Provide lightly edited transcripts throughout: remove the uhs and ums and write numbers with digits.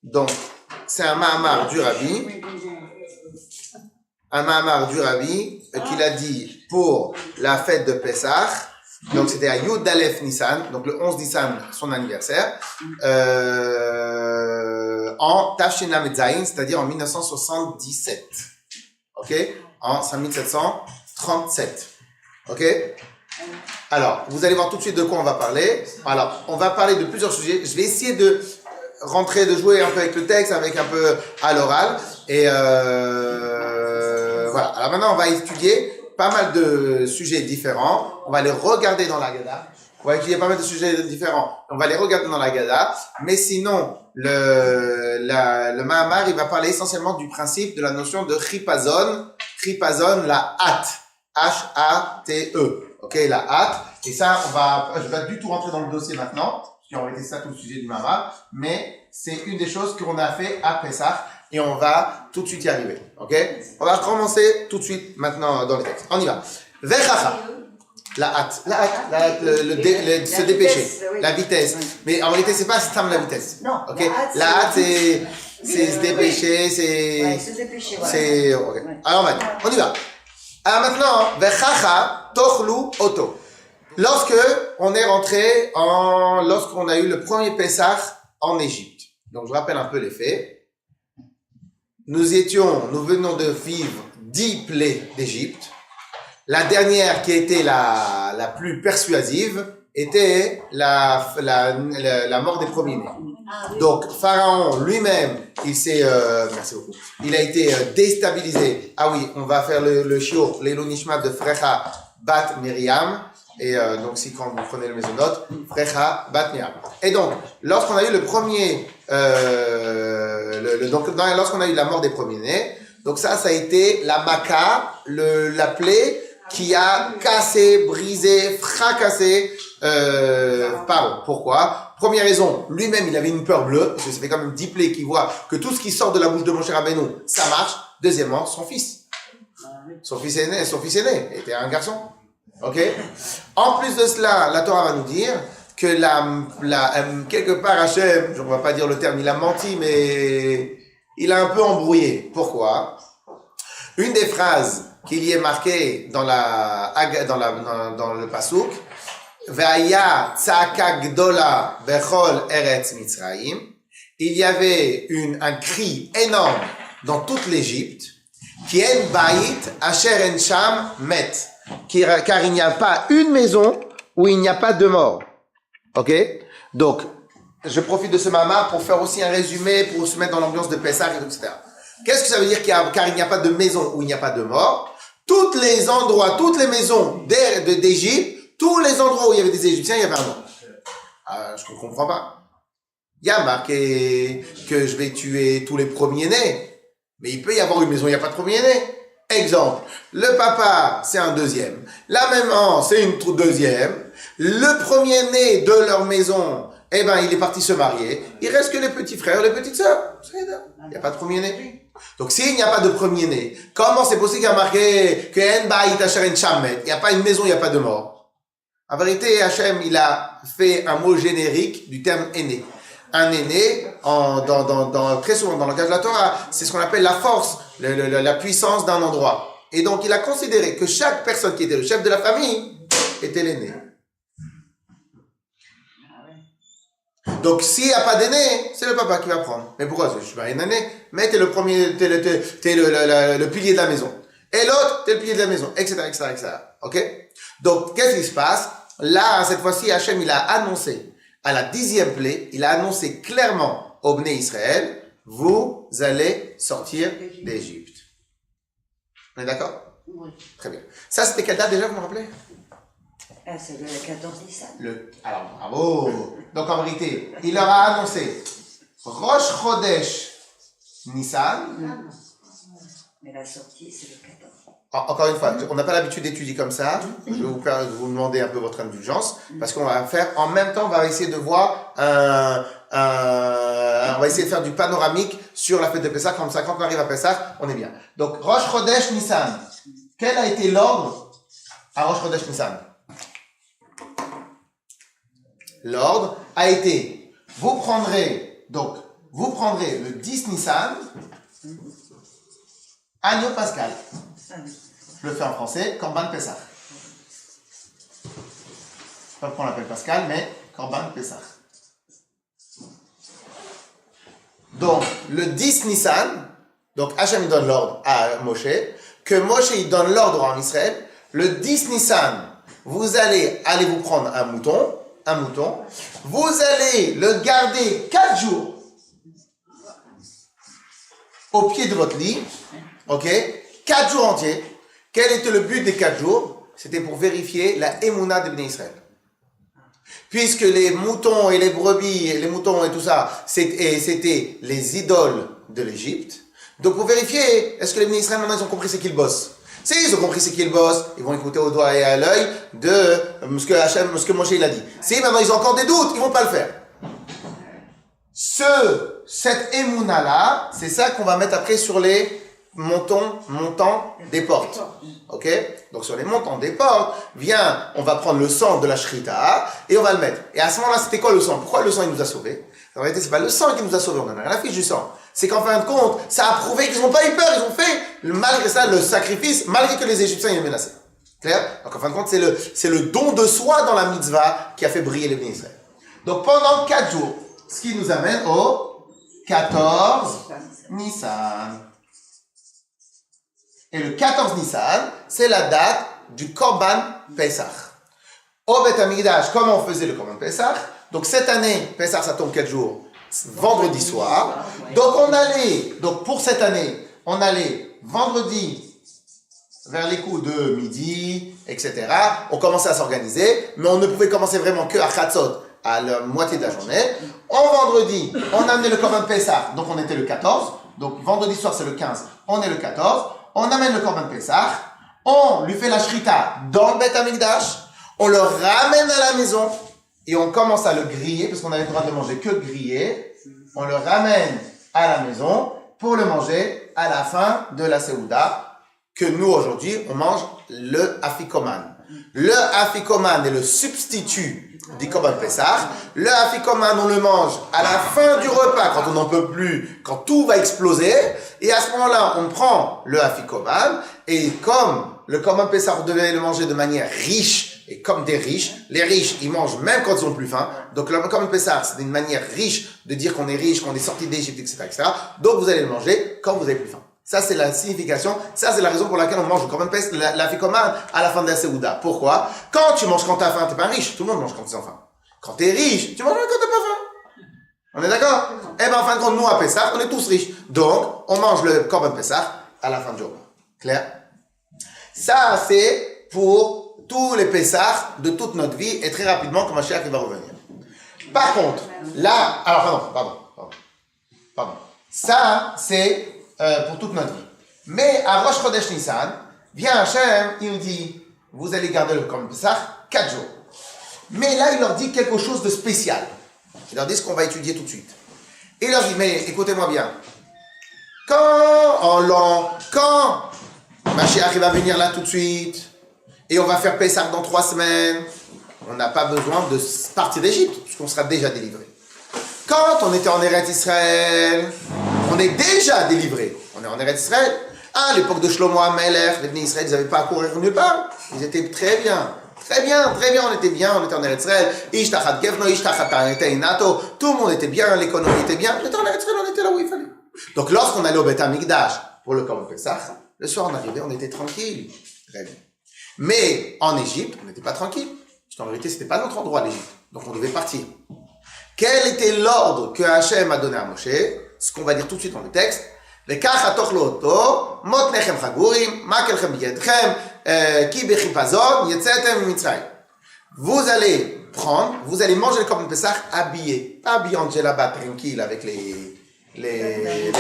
Donc, c'est un Mahamar du Rabbi. Un Mahamar du Rabbi qu'il a dit pour la fête de Pessah. Donc, c'était à Yud Aleph Nissan, donc le 11 Nissan, son anniversaire, en Tafshin Lamed Zayin, c'est-à-dire en 1977. Ok? En 5737. Ok? Alors, vous allez voir tout de suite de quoi on va parler. Alors, on va parler de plusieurs sujets. Je vais essayer de rentrer, de jouer un peu avec le texte, avec un peu à l'oral. Et voilà. Alors maintenant, on va étudier pas mal de sujets différents. On va les regarder dans la Gada. On va étudier pas mal de sujets différents. On va les regarder dans la Gada. Mais sinon, le Mahamar, il va parler essentiellement du principe de la notion de chipazon. Chipazon, la hâte. H-A-T-E. Ok, la hâte. Et ça, je vais pas du tout rentrer dans le dossier maintenant. Parce qu'on va été ça tout le sujet du Mahamar. Mais c'est une des choses qu'on a fait à Pessah. Et on va tout de suite y arriver. Ok? On va commencer tout de suite maintenant dans le texte. On y va. Vechacha. La hâte, se dépêcher. Vitesse, oui. La vitesse. Oui. Mais en réalité, c'est pas stam la vitesse. Non. Ok? La hâte, c'est se dépêcher, c'est. Ouais, se dépêcher, voilà. C'est. Ok. Ouais. Alors maintenant, on y va. Alors maintenant, Vechacha, tochlu, oto. Lorsqu'on a eu le premier Pessah en Égypte. Donc, je rappelle un peu les faits. Nous venons de vivre 10 plaies d'Égypte. La dernière qui était la plus persuasive était la mort des premiers-nés. Donc, Pharaon lui-même, merci beaucoup. Il a été déstabilisé. Ah oui, on va faire le shiur, l'Elou Nishmat de Frecha Bat Miriam. Et donc, quand vous prenez le mésonote, Frecha Bat Miriam. Et donc, lorsqu'on a eu le premier, lorsqu'on a eu la mort des premiers-nés, donc ça a été la maca, la plaie qui a cassé, brisé, fracassé Pharaon. Pourquoi? Première raison, lui-même il avait une peur bleue, parce que ça fait quand même 10 plaies qui voient que tout ce qui sort de la bouche de Moshe Rabbeinu, ça marche. Deuxièmement, son fils. Son fils aîné était un garçon. Ok? En plus de cela, la Torah va nous dire que quelque part Hachem, je ne vais pas dire le terme, il a menti, mais il a un peu embrouillé. Pourquoi? Une des phrases qu'il y est marquée dans le pasuk, Ve'aya tzaka gdola bechol eretz Mitzrayim, il y avait un cri énorme dans toute l'Égypte, qui en bayit asher en sham met, car il n'y a pas une maison où il n'y a pas de mort. Ok? Donc, je profite de ce Mahamar pour faire aussi un résumé, pour se mettre dans l'ambiance de Pessah, etc. Qu'est-ce que ça veut dire car il n'y a pas de maison où il n'y a pas de mort? Toutes les maisons d'Égypte, tous les endroits où il y avait des Égyptiens, il y avait un mort. Je ne comprends pas. Il y a marqué que je vais tuer tous les premiers-nés. Mais il peut y avoir une maison où il n'y a pas de premier-né. Exemple, le papa, c'est un deuxième. La maman, c'est une deuxième. Le premier-né de leur maison, il est parti se marier. Il reste que les petits frères, les petites sœurs. Il n'y a pas de premier-né. Donc, s'il n'y a pas de premier-né, comment c'est possible qu'il y a marqué que il n'y a pas une maison, il n'y a pas de mort? En vérité, Hachem, il a fait un mot générique du terme aîné. Un aîné, très souvent dans le langage de la Torah, c'est ce qu'on appelle la force, la puissance d'un endroit. Et donc, il a considéré que chaque personne qui était le chef de la famille était l'aîné. Donc, s'il n'y a pas d'aîné, c'est le papa qui va prendre. Mais pourquoi? Je suis pas un aîné. Mais t'es le premier, t'es le pilier de la maison. Et l'autre, t'es le pilier de la maison, etc., etc., etc. Ok? Donc, qu'est-ce qui se passe? Là, cette fois-ci, Hachem, il a annoncé, à la 10e plaie, il a annoncé clairement au Bnei Israël, vous allez sortir d'Égypte. On est d'accord? Oui. Très bien. Ça, c'était quelle date déjà, vous me rappelez? C'est le 14 Nissan. Alors, bravo! Donc, en vérité, il leur a annoncé Rosh Chodesh Nissan. Mais la sortie, c'est le 14. Encore une fois, on n'a pas l'habitude d'étudier comme ça. Je vais vous demander un peu votre indulgence, parce qu'on va faire, en même temps, on va essayer de voir on va essayer de faire du panoramique sur la fête de Pessah. Comme ça, quand on arrive à Pessah, on est bien. Donc, Rosh Chodesh Nissan. Quel a été l'ordre à Rosh Chodesh Nissan? L'ordre a été, vous prendrez, donc, vous prendrez le 10 Nissan, agneau pascal. Je le fais en français, Corban Pessah. Je ne sais pas pourquoi on l'appelle Pascal, mais Corban Pessah. Donc, le 10 Nissan, donc Hachem donne l'ordre à Moshe, que Moshe il donne l'ordre en Israël, le 10 Nissan, vous allez vous prendre un mouton, vous allez le garder 4 jours au pied de votre lit, ok, 4 jours entiers. Quel était le but des 4 jours? C'était pour vérifier la émouna des Bnei Israël. Puisque les moutons et les brebis, et les moutons et tout ça, c'était les idoles de l'Égypte. Donc pour vérifier, est-ce que les Bnei Israël maintenant ils ont compris c'est qu'ils bossent? Si ils ont compris c'est qu'ils bossent, ils vont écouter au doigt et à l'œil de ce que Moshe il a dit. Si maintenant ils ont encore des doutes, ils vont pas le faire. Cette émouna là, c'est ça qu'on va mettre après sur les montants des portes. Ok? Donc sur les montants des portes, on va prendre le sang de la shrita et on va le mettre. Et à ce moment-là, c'était quoi le sang? Pourquoi le sang il nous a sauvés? En réalité, c'est pas le sang qui nous a sauvés, on en a rien à fiche du sang. C'est qu'en fin de compte, ça a prouvé qu'ils n'ont pas eu peur, ils ont fait malgré ça le sacrifice, malgré que les Égyptiens ils menaçaient. Clair? Donc en fin de compte, c'est le don de soi dans la mitzvah qui a fait briller les Bnei Israël. Donc pendant 4 jours, ce qui nous amène au 14 Nissan. Et le 14 Nissan, c'est la date du Korban Pesach. Au Beth Amikdash, comment on faisait le Korban Pesach? Donc cette année, Pesach ça tombe quel jour? Vendredi soir. Donc pour cette année, on allait vendredi vers les coups de midi, etc. On commençait à s'organiser, mais on ne pouvait commencer vraiment que à Chatzot, à la moitié de la journée. En vendredi, on amenait le Korban Pesach, donc on était le 14. Donc vendredi soir c'est le 15, on est le 14. On amène le Korban Pesach, on lui fait la shrita dans le Beth Amikdash, on le ramène à la maison et on commence à le griller, parce qu'on avait le droit de manger que grillé. On le ramène à la maison pour le manger à la fin de la Seouda, que nous aujourd'hui on mange le Afikoman. Le Afikoman est le substitut du Korban Pesach. Le Afikoman, on le mange à la fin du repas, quand on n'en peut plus, quand tout va exploser. Et à ce moment-là, on prend le Afikoman. Et comme le Korban Pesach, on devait le manger de manière riche, et comme des riches, les riches, ils mangent même quand ils ont plus faim. Donc le Korban Pesach, c'est une manière riche de dire qu'on est riche, qu'on est sorti d'Égypte, etc., etc. Donc vous allez le manger quand vous avez plus faim. Ça, c'est la signification. Ça, c'est la raison pour laquelle on mange le Korban Pesach, l'Afikoman, à la fin de la Seouda. Pourquoi? Quand tu manges quand t'as faim, t'es pas riche. Tout le monde mange quand ils ont faim. Quand t'es riche, tu manges quand t'as pas faim. On est d'accord? Eh ben, en fin de compte, nous, à Pesach, on est tous riches. Donc, on mange le Korban Pesach à la fin du repas. Clair? Ça, c'est pour tous les Pesach de toute notre vie et très rapidement, comme Mashiach qui va revenir. Par contre, là, alors, pardon. Ça, c'est pour toute notre vie. Mais à Rosh Chodesh Nissan, vient Hachem, il nous dit, vous allez garder le Korban Pesach 4 jours. Mais là, il leur dit quelque chose de spécial. Il leur dit ce qu'on va étudier tout de suite. Et il leur dit, mais écoutez-moi bien. Quand Mashiach va venir là tout de suite, et on va faire Pesach dans 3 semaines, on n'a pas besoin de partir d'Égypte, puisqu'on sera déjà délivré. Quand on était en Eretz Israël, on est déjà délivré. On est en Eretz Israël. À l'époque de Shlomo HaMelech, les Bnei Israël, ils n'avaient pas à courir nulle part. Ils étaient très bien, on était bien, on était en Eretz Israël. Ishtachat Gevno, Ishtachat Inato, tout le monde était bien, l'économie était bien. On était en Eretz Israël, on était là où il fallait. Donc lorsqu'on allait au Beth Amikdash pour le Korban Pesach, le soir on arrivait, on était tranquille. Très bien. Mais en Égypte, on n'était pas tranquille. Parce qu'en réalité, c'était pas notre endroit, l'Égypte. Donc on devait partir. Quel était l'ordre que Hachem a donné à Moshe? Ce qu'on va dire tout de suite dans le texte. Vous allez prendre, vous allez manger le Korban Pesach habillé. Pas habillé en djellaba tranquille avec les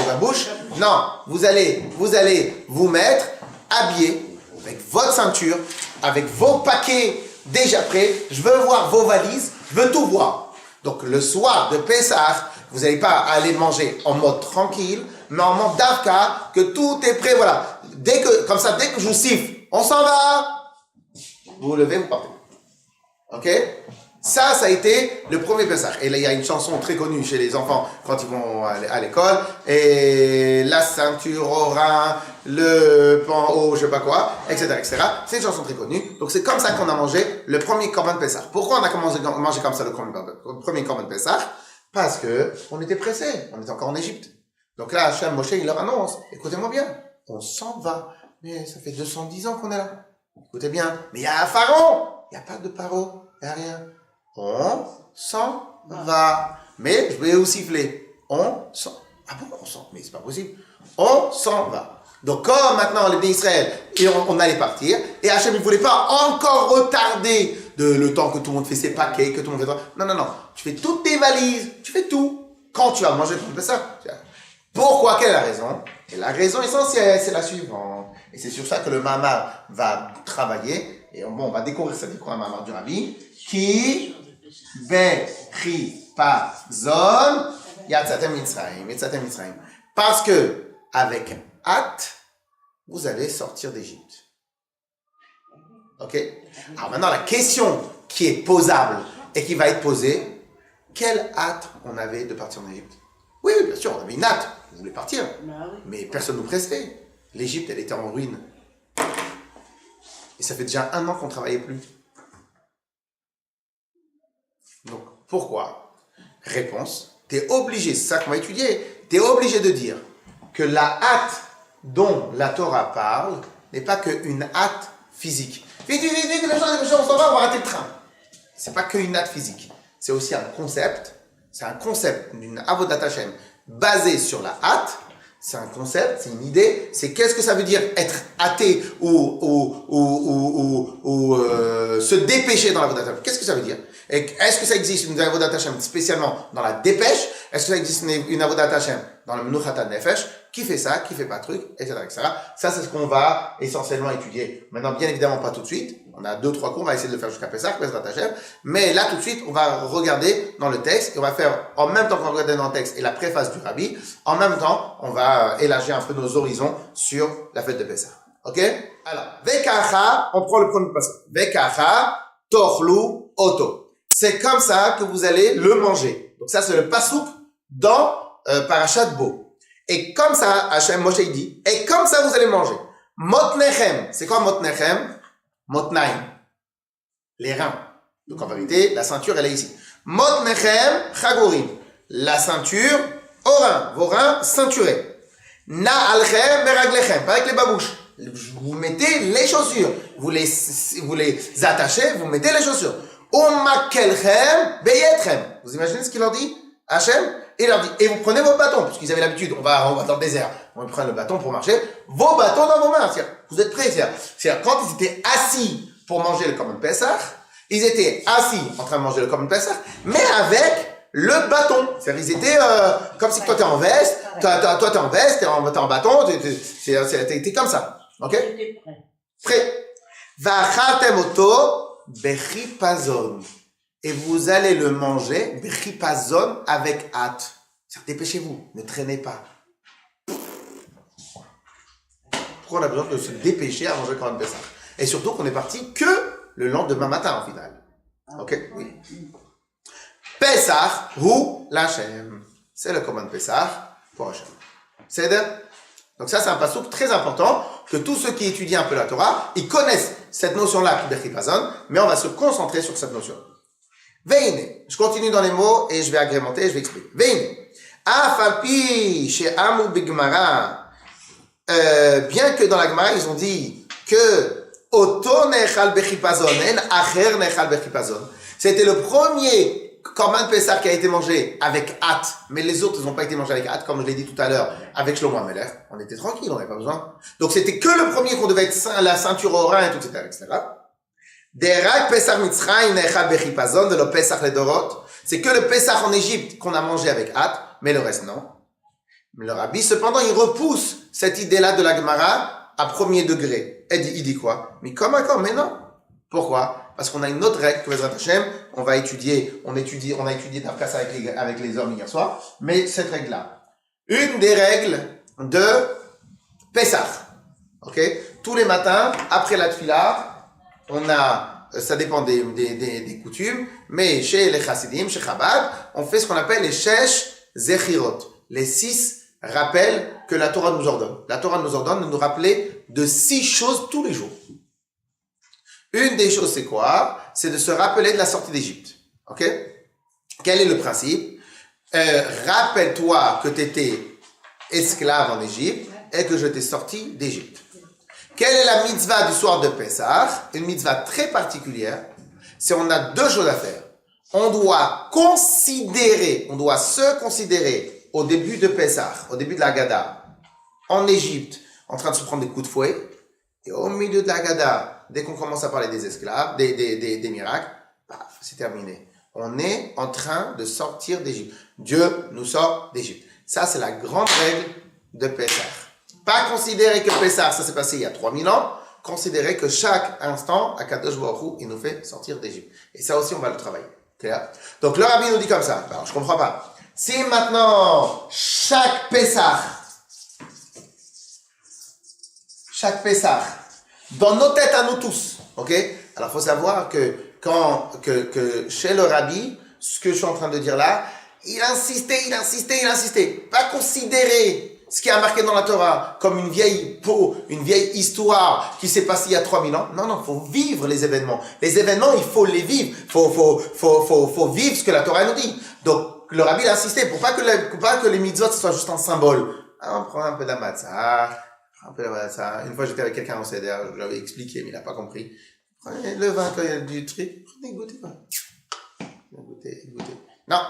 babouches. Non, vous allez vous mettre habillé avec votre ceinture, avec vos paquets déjà prêts. Je veux voir vos valises, je veux tout voir. Donc le soir de Pesach, vous n'allez pas aller manger en mode tranquille, mais en mode d'Avka, que tout est prêt, voilà. Dès que je vous siffle, on s'en va. Vous vous levez, vous partez. Ok? Ça a été le premier Pessah. Et là, il y a une chanson très connue chez les enfants quand ils vont à l'école. Et la ceinture au rein, le pan au je sais pas quoi, etc., etc. C'est une chanson très connue. Donc c'est comme ça qu'on a mangé le premier Korban Pessah. Pourquoi on a mangé comme ça le premier Korban Pessah? Parce que on était pressés. On était encore en Égypte. Donc là, Hachem, Moshe, il leur annonce, écoutez-moi bien, on s'en va. Mais ça fait 210 ans qu'on est là. Écoutez bien. Mais il y a un pharaon. Il n'y a pas de pharaon. Il n'y a rien. On s'en va. Mais je vais aussi siffler. On s'en... Ah bon, on s'en... Mais c'est pas possible. On s'en va. Donc comme maintenant les bénis Israël, et on allait partir, et Hachem ne voulait pas encore retarder le temps que tout le monde fait ses paquets, que tout le monde fait... Non. Tu fais toutes tes valises, tu fais tout. Quand tu vas manger, tu fais ça. Pourquoi? Quelle est la raison? Et la raison essentielle, c'est la suivante. Et c'est sur ça que le Mamar va travailler. Et bon, on va découvrir ça, un Mamar du Rabbi. Qui Bechipazon Yatzatem Mitzrayim. Parce que, avec hâte, vous allez sortir d'Égypte. Ok? Alors maintenant, la question qui est posable et qui va être posée, quelle hâte on avait de partir en Égypte? Oui, bien sûr, on avait une hâte. On voulait partir. Mais personne ne nous pressait. L'Égypte, elle était en ruine. Et ça fait déjà 1 an qu'on ne travaillait plus. Donc, pourquoi? Réponse, tu es obligé, c'est ça qu'on va étudier, tu es obligé de dire que la hâte dont la Torah parle n'est pas qu'une hâte physique. Vite, les gens, on s'en va, on va rater le train. C'est pas qu'une hâte physique. C'est aussi un concept. C'est un concept d'une avodat Hashem basé sur la hâte. C'est un concept, c'est une idée. C'est qu'est-ce que ça veut dire être athée ou se dépêcher dans l'avodat Hashem. Qu'est-ce que ça veut dire? Et est-ce que ça existe une avodat Hashem spécialement dans la dépêche? Est-ce que ça existe une avodat Hashem dans le menuchat nefesh? Qui fait ça? Qui fait pas truc? Etc., etc. Ça, c'est ce qu'on va essentiellement étudier. Maintenant, bien évidemment, pas tout de suite. On a 2-3 cours, on va essayer de le faire jusqu'à Pessah, Bezrat Hashem. Mais là, tout de suite, on va regarder dans le texte, et on va faire, en même temps qu'on regarde dans le texte et la préface du Rabbi, en même temps, on va élargir un peu nos horizons sur la fête de Pessah. Ok? Alors, Vekacha, on prend le premier passage. Vekacha, Tochlu, Oto. C'est comme ça que vous allez le manger. Donc ça, c'est le pasouk dans Parashat Bo. Et comme ça, Hachem, Moshe dit, et comme ça vous allez manger. Motnechem, c'est quoi Motnechem? Motnaim, les reins. Donc en vérité, la ceinture, elle est ici. Motnechem, chagorim, la ceinture, aux reins, vos reins ceinturés. Na'alchem, meraglechem, pas avec les babouches. Vous mettez les chaussures, vous les attachez, vous mettez les chaussures. Umakelchem, beyetchem. Vous imaginez ce qu'il leur dit, Hachem? Et il leur dit, et vous prenez vos bâtons, parce qu'ils avaient l'habitude, on va dans le désert, on prend le bâton pour marcher, vos bâtons dans vos mains, c'est-à-dire, vous êtes prêts, c'est-à-dire, quand ils étaient assis pour manger le Korban Pessah, ils étaient assis en train de manger le Korban Pessah, mais avec le bâton, c'est-à-dire, ils étaient, comme si toi t'es en veste, toi t'es en veste, t'es en bâton, t'es comme ça, ok? J'étais prêt. Prêt. Va'achaltem oto bechipazon. Et vous allez le manger, bechipazon, avec hâte. Dépêchez-vous, ne traînez pas. Pourquoi on a besoin de se dépêcher à manger le Korban Pessah? Et surtout qu'on est parti que le lendemain matin, en final. Ok? Oui. Pessah, hu l'Hachem. C'est le Korban Pessah pour Hachem. C'est donc ça, c'est un passouk très important, que tous ceux qui étudient un peu la Torah, ils connaissent cette notion-là, bechipazon, mais on va se concentrer sur cette notion. Veine, je continue dans les mots et je vais agrémenter, je vais expliquer. Veine, afalpi chez Amou Bigmara, bien que dans la Gemara ils ont dit que Oto nechal bechipazon, en acher nechal bechipazon. C'était le premier Korban Pessah qui a été mangé avec hâte, mais les autres ils n'ont pas été mangés avec hâte, comme je l'ai dit tout à l'heure avec Shlomo HaMelech. On était tranquille, on n'avait pas besoin. Donc c'était que le premier qu'on devait être la ceinture au rein et tout, etc. Derak Pesach Mitzrayim nechal bechipazon de le Pesach ledorot. C'est que le Pesach en Égypte qu'on a mangé avec hâte, mais le reste non. Mais le Rabbi, cependant, il repousse cette idée-là de la Gemara à premier degré. Il dit quoi? Mais comment? Mais non. Pourquoi? Parce qu'on a une autre règle que Bezrat Hashem, on a étudié Tafkas avec les hommes hier soir, mais cette règle-là. Une des règles de Pesach. Ok? Tous les matins, après la tefila, on a ça dépend des coutumes, mais chez les Chassidim, chez Chabad, on fait ce qu'on appelle les Shesh Zechirot, les 6 rappels que la Torah nous ordonne. La Torah nous ordonne de nous rappeler de 6 choses tous les jours. Une des choses, c'est quoi? C'est de se rappeler de la sortie d'Égypte. Ok? Quel est le principe? Rappelle-toi que tu étais esclave en Égypte et que je t'ai sorti d'Égypte. Quelle est la mitzvah du soir de Pessah? Une mitzvah très particulière. C'est on a 2 choses à faire. On doit se considérer au début de Pessah, au début de la Haggadah, en Égypte, en train de se prendre des coups de fouet. Et au milieu de la Haggadah, dès qu'on commence à parler des esclaves, des miracles, paf, c'est terminé. On est en train de sortir d'Égypte. Dieu nous sort d'Égypte. Ça, c'est la grande règle de Pessah. Pas considérer que Pessah, ça s'est passé il y a 3000 ans. Considérer que chaque instant, Akadosh Baruch Hu, il nous fait sortir d'Égypte. Et ça aussi, on va le travailler. Clair? Donc, le rabbi nous dit comme ça. Alors, je comprends pas. Si maintenant, chaque Pessah, dans nos têtes à nous tous, ok? Alors, faut savoir que chez le rabbi, ce que je suis en train de dire là, il insistait. Pas considérer ce qui est marqué dans la Torah comme une vieille histoire qui s'est passée il y a 3000 ans. Non, faut vivre les événements. Les événements, il faut les vivre. Faut vivre ce que la Torah nous dit. Donc, le rabbi a insisté pour pas que les mitzvot soient juste un symbole. On prend un peu de la matzah. Une fois, j'étais avec quelqu'un au Seder, je lui avais expliqué, mais il n'a pas compris. Prenez le vin quand il y a du truc, prenez, goûtez. Non,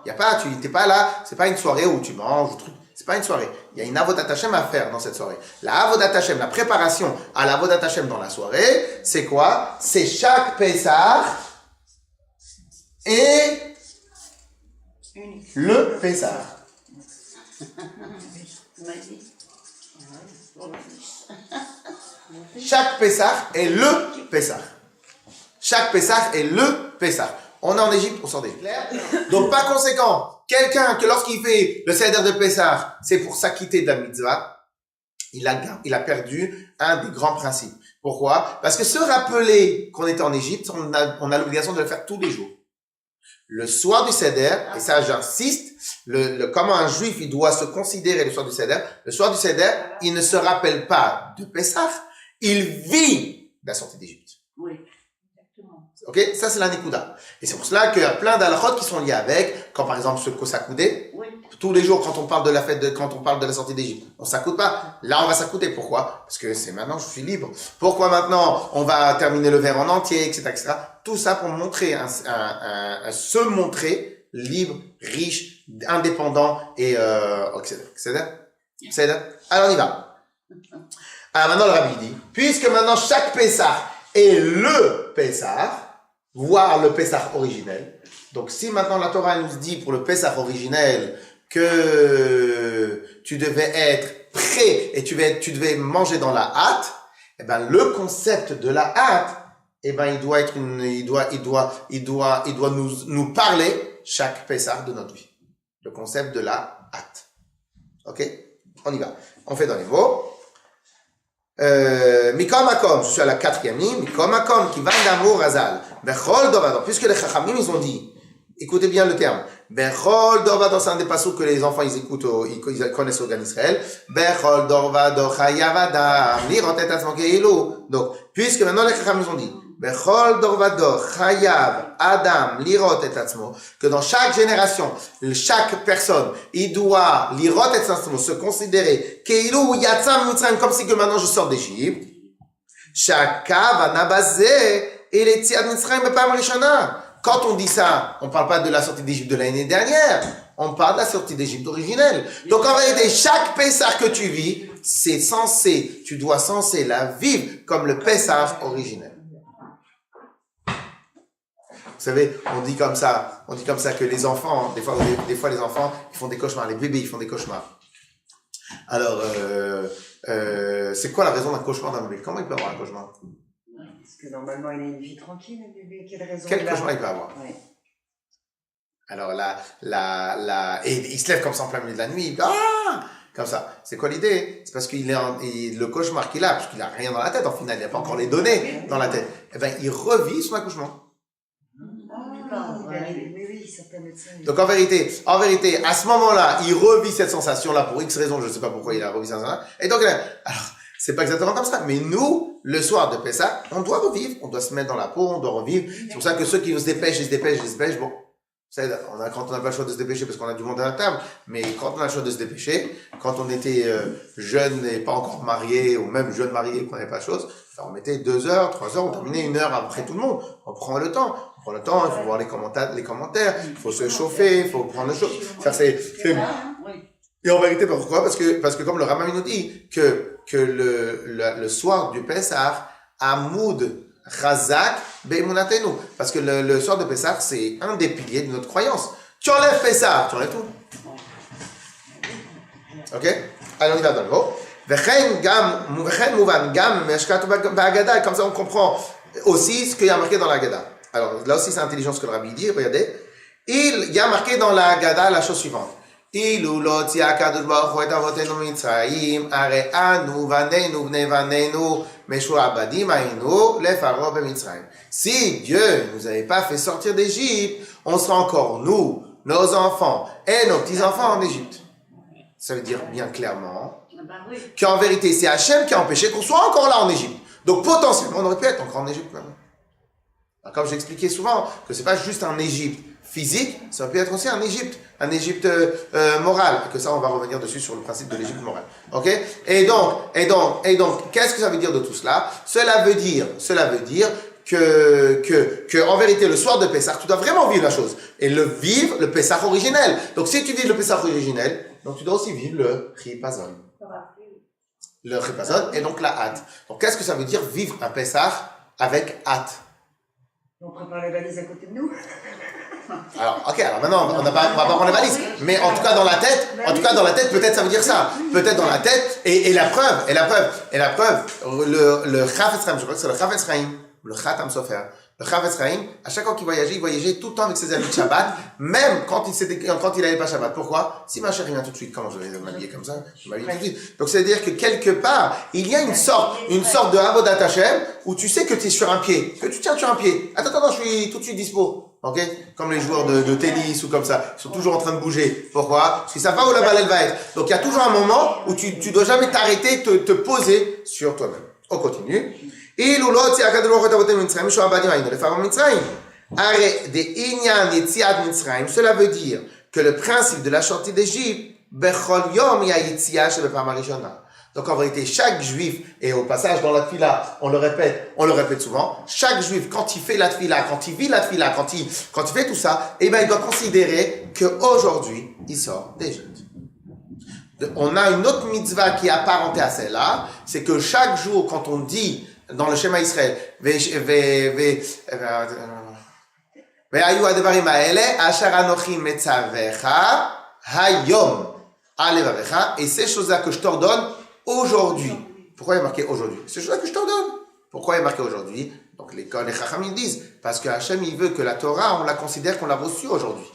il y a pas, t'es pas là, c'est pas une soirée où tu manges ou truc. C'est pas une soirée. Il y a une avodat Hashem à faire dans cette soirée. La avodat Hashem, la préparation à la avodat Hashem dans la soirée, c'est quoi? C'est chaque Pessah et le Pessah. Chaque Pessah est le Pessah. Chaque Pessah est le Pessah. On est en Égypte, on sort d'Égypte. Donc, par conséquent, quelqu'un que lorsqu'il fait le Seder de Pessah, c'est pour s'acquitter de la mitzvah, il a perdu un des grands principes. Pourquoi? Parce que se rappeler qu'on était en Égypte, on a l'obligation de le faire tous les jours. Le soir du Seder, et ça j'insiste, comment un juif il doit se considérer le soir du Seder, il ne se rappelle pas de Pessah, il vit la sortie d'Égypte. Oui, exactement. Ok, ça c'est la Nikuda. Et c'est pour cela qu'il y a plein d'halachot qui sont liés avec, quand par exemple ce Kosakoudé, Oui. tous les jours quand on parle de la quand on parle de la sortie d'Égypte, on s'accoude pas. Là on va s'accouder. Pourquoi? Parce que c'est maintenant je suis libre. Pourquoi maintenant on va terminer le verre en entier, etc. Tout ça pour montrer, se montrer libre, riche, indépendant et etc. Alors on y va. Alors maintenant le rabbi dit, puisque maintenant chaque Pessah est le Pessah, voire le Pessah originel. Donc si maintenant la Torah nous dit pour le Pessah originel que tu devais être prêt et tu devais manger dans la hâte, eh ben le concept de la hâte, eh ben il doit nous parler chaque Pessah de notre vie. Le concept de la hâte. Ok? On y va. On fait dans les mots. Mikom Akom, je suis à la 4e ligne. Mikom Akom, qui va d'amour Azal. Bechol Dovador. Puisque les Chachamim, ils ont dit, écoutez bien le terme. Bechol Dovador, c'est un des passos que les enfants, ils écoutent, ils connaissent au Gan Israël. Bechol Dovador, Chayavada, Lirot et Atzmo Keilu. Donc, puisque maintenant les Chachamim, ils ont dit, Bechol Dovador, Chayav, Adam, Lirot et Atzmo, que dans chaque génération, chaque personne, il doit, Lirot et Atzmo, se considérer, Keilu, Yatzam, Mitzrayim, comme si que maintenant je sors d'Égypte. Chaka, Vanabazé, et les Tziad Mitzrayim, Bepam Rishana. Quand on dit ça, on parle pas de la sortie d'Égypte de l'année dernière, on parle de la sortie d'Égypte originelle. Donc en réalité, chaque Pessah que tu vis, tu dois censé la vivre comme le Pessah originel. Vous savez, on dit comme ça que les enfants, des fois les enfants, ils font des cauchemars, les bébés, ils font des cauchemars. Alors, c'est quoi la raison d'un cauchemar d'un bébé? Comment il peut avoir un cauchemar? Parce que normalement, il a une vie tranquille, le bébé. Quelle raison? Quel cauchemar il peut avoir? Ouais. Alors et il se lève comme ça en plein milieu de la nuit. Comme ça. C'est quoi l'idée? C'est parce qu'il le cauchemar qu'il a, parce qu'il a rien dans la tête, en final, il n'a pas encore les données dans la tête. Eh ben, il revit son accouchement. Mais oui, certains médecins. Donc en vérité, à ce moment-là, il revit cette sensation-là pour X raison, je ne sais pas pourquoi il a revu cette sensation-là. Et donc, alors, c'est pas exactement comme ça, mais nous, le soir de Pessah, on doit revivre, on doit se mettre dans la peau, on doit revivre. C'est pour ça que ceux qui se dépêchent, bon, quand on n'a pas le choix de se dépêcher parce qu'on a du monde à la table, mais quand on a le choix de se dépêcher, quand on était jeune et pas encore marié, ou même jeune marié, qu'on n'avait pas de chose, on mettait 2 heures, 3 heures, on terminait 1 heure après tout le monde. On prend le temps, il faut voir les commentaires, il faut se chauffer, il faut prendre le chaud. Et en vérité, pourquoi? Parce que comme le Rambam nous dit, que le soir du Pessah, Amoud Chazak Be'emunatenu. Parce que le soir de Pessah, c'est un des piliers de notre croyance. Tu enlèves Pessah, tu enlèves tout. Ok? Allez, on y va dans le mot. Comme ça, on comprend aussi ce qu'il y a marqué dans la Haggadah. Alors, là aussi, c'est intelligent ce que le Rabbi dit. Regardez. Il y a marqué dans la Haggadah la chose suivante. אילו לא הוציא הקדוש ברוך הוא את אבותינו ממצרים, הרי אנו בנינו בני בנינו משועבדים היינו לפרעה במצרים. Si Dieu ne nous avait pas fait sortir d'Égypte, on serait encore nous, nos enfants et nos petits-enfants en Égypte. Ça veut dire bien clairement qu'en vérité, c'est Hachem qui a empêché qu'on soit encore là en Égypte. Donc potentiellement, on aurait pu être encore en Égypte maintenant. Alors, comme j'expliquais souvent, que c'est pas juste un Égypte physique, ça peut être aussi un Égypte moral, et que ça on va revenir dessus sur le principe de l'Égypte morale. Ok? Et donc, qu'est-ce que ça veut dire de tout cela? Cela veut dire que en vérité le soir de Pessah, tu dois vraiment vivre la chose et vivre le Pessah originel. Donc si tu vis le Pessah originel, donc tu dois aussi vivre le Chipazon. Le Chipazon et donc la hâte. Donc qu'est-ce que ça veut dire vivre un Pessah avec hâte? On prépare les valises à côté de nous. Alors maintenant, on va pas prendre les valises, mais en tout cas dans la tête, peut-être ça veut dire ça. Peut-être dans la tête, et la preuve, le Chafetz Chaim, je crois que c'est le Chafetz Chaim, le Khatam Sofer. Le Chafetz Chaim, à chaque fois qu'il voyageait tout le temps avec ses amis de Shabbat, même quand il n'avait pas Shabbat. Pourquoi? Si ma chérie vient tout de suite, comment je vais m'habiller comme ça? Je m'habille tout de suite. Donc c'est-à-dire que quelque part, il y a une sorte de Avodat Hashem, où tu sais que tu es sur un pied, que tu tiens sur un pied. Attends, je suis tout de suite dispo. Ok? Comme les joueurs de tennis ou comme ça. Ils sont toujours en train de bouger. Pourquoi? Parce qu'ils savent pas où la balle elle va être. Donc il y a toujours un moment où tu dois jamais t'arrêter, te poser sur toi-même. On continue. Cela veut dire que le principe de la sortie d'Égypte, donc en vérité, chaque juif, et au passage dans la tfila, on le répète souvent, chaque juif, quand il fait la tfila, quand il vit la tfila, quand il fait tout ça, eh ben, il doit considérer qu'aujourd'hui, il sort d'Égypte. On a une autre mitzvah qui est apparentée à celle-là, c'est que chaque jour, quand on dit dans le schéma Israël, Ve'ayu advarim ha'ele, asher anochi metzavecha, hayom, alevavecha, et ces choses-là que je t'ordonne aujourd'hui. Pourquoi il est marqué aujourd'hui? C'est chose que je t'ordonne. Pourquoi il est marqué aujourd'hui? Donc les Chachamim disent, parce que Hachem il veut que la Torah, on la considère qu'on l'a reçue aujourd'hui.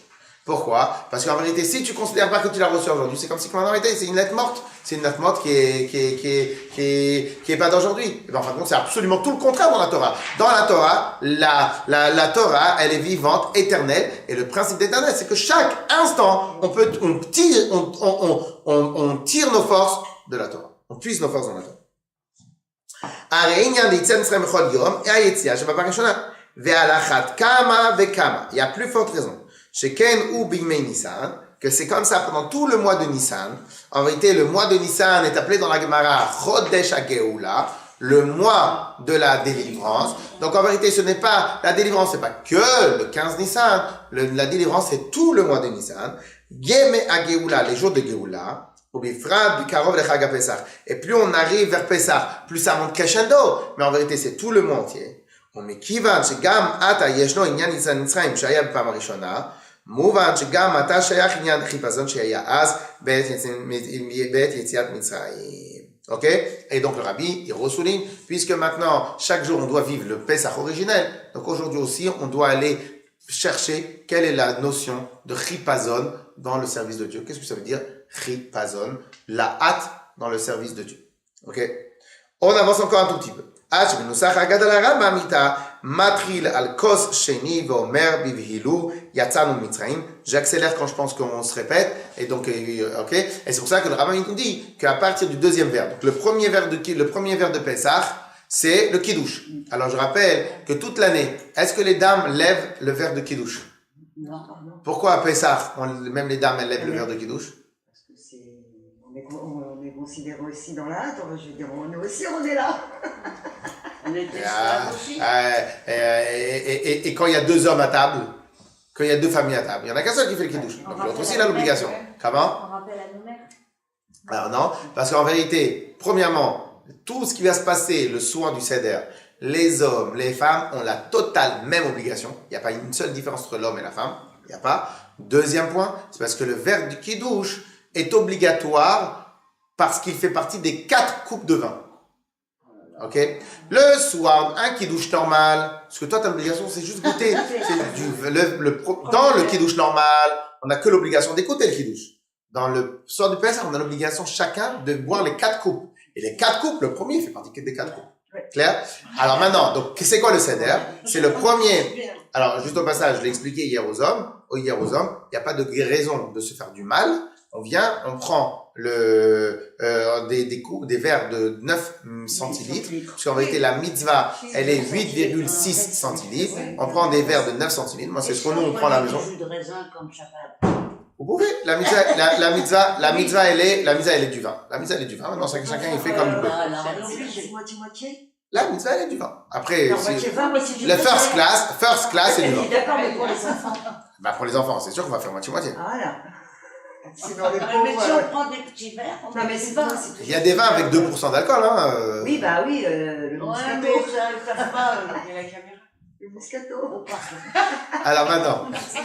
Pourquoi? Parce qu'en vérité, si tu considères pas que tu l'as reçue aujourd'hui, c'est comme si en vérité, c'est une lettre morte. C'est une lettre morte qui est pas d'aujourd'hui. Et ben, en fin de compte, c'est absolument tout le contraire dans la Torah. Dans la Torah, la Torah, elle est vivante, éternelle. Et le principe d'éternel, c'est que chaque instant, on tire nos forces de la Torah. On puise nos forces dans la Torah. Il y a plus forte raison. Sheken ou Bimei Nissan, que c'est comme ça pendant tout le mois de Nissan. En vérité, le mois de Nissan est appelé dans la Gemara Chodesh HaGeoula, le mois de la délivrance. Donc en vérité, ce n'est pas, la délivrance, c'est pas que le 15 Nissan, la délivrance, c'est tout le mois de Nissan. Geme HaGeoula, les jours de Geoula, ou Bifrad, Bikarov, le Chag HaPesach. Et plus on arrive vers Pesach, plus ça monte crescendo. Mais en vérité, c'est tout le mois entier. ומכיוון שגם עתה ישנו עניין יציאת מצרים שהיה בפעם הראשונה, מובן שגם עתה שייך עניין חיפזון שהיה אז בעת יציאת מצרים. Ok? Et donc le rabbi, il ressouligne, puisque maintenant, chaque jour, on doit vivre le Pesach originel. Donc aujourd'hui aussi, on doit aller chercher quelle est la notion de chipazon dans le service de Dieu. Qu'est-ce que ça veut dire? chipazon, la hâte dans le service de Dieu. Ok? On avance encore un tout petit peu. J'accélère quand je pense qu'on se répète. Et donc, ok. Et c'est pour ça que le rabbin nous dit qu'à partir du deuxième vers, donc le premier vers de Pessah, c'est le Kiddush. Alors je rappelle que toute l'année, est-ce que les dames lèvent le verre de Kiddush? Non. Pourquoi à Pessah, même les dames, elles lèvent le verre de Kiddush? Parce que on est considéré aussi dans la hâte, je veux dire, on est là. On est esclaves aussi. Et quand il y a deux hommes à table, quand il y a deux familles à table, il y en a qu'un seul qui fait le Kiddush. Donc l'autre aussi, il a l'obligation. Comment? On rappelle à nos mères. Alors non, parce qu'en vérité, premièrement, tout ce qui va se passer le soir du Seder, les hommes, les femmes ont la totale même obligation. Il n'y a pas une seule différence entre l'homme et la femme. Il n'y a pas. Deuxième point, c'est parce que le verre du Kiddush est obligatoire parce qu'il fait partie des 4 coupes de vin. Ok? Le soir, un Kiddush normal, parce que toi, ta obligation, c'est juste goûter. Dans le Kiddush normal, on n'a que l'obligation d'écouter le Kiddush. Dans le soir du Pessah, on a l'obligation chacun de boire les 4 coupes. Et les 4 coupes, le premier fait partie des 4 coupes. Clair? Alors maintenant, donc, c'est quoi le Seder? C'est le premier. Alors, juste au passage, je l'ai expliqué hier aux hommes. Il n'y a pas de raison de se faire du mal. On prend des verres de 9 centilitres. Parce qu'en vérité, la mitzvah, elle est 8,6 centilitres. On prend des verres de 9 centilitres. Moi, c'est ce que nous, on prend à la maison. De raisin comme Shabbat. Vous pouvez. La mitzvah, elle est du vin. La mitzvah, elle est du vin. Maintenant, chacun, il fait comme il peut. C'est moitié-moitié. La mitzvah, elle est du vin. Après, moitié le first class, c'est du vin. D'accord, mais pour les enfants. Bah, pour les enfants, c'est sûr qu'on va faire moitié-moitié. Voilà. Sinon, les Mais pauvres. si on prend des petits verres, Non, mais c'est pas. Il y a des vins avec 2% d'alcool, hein. Oui, bah oui, le Ouais, Moscato. mais ça ne passe pas. Il y a la caméra. Le Moscato. Au parc. Alors maintenant, C'est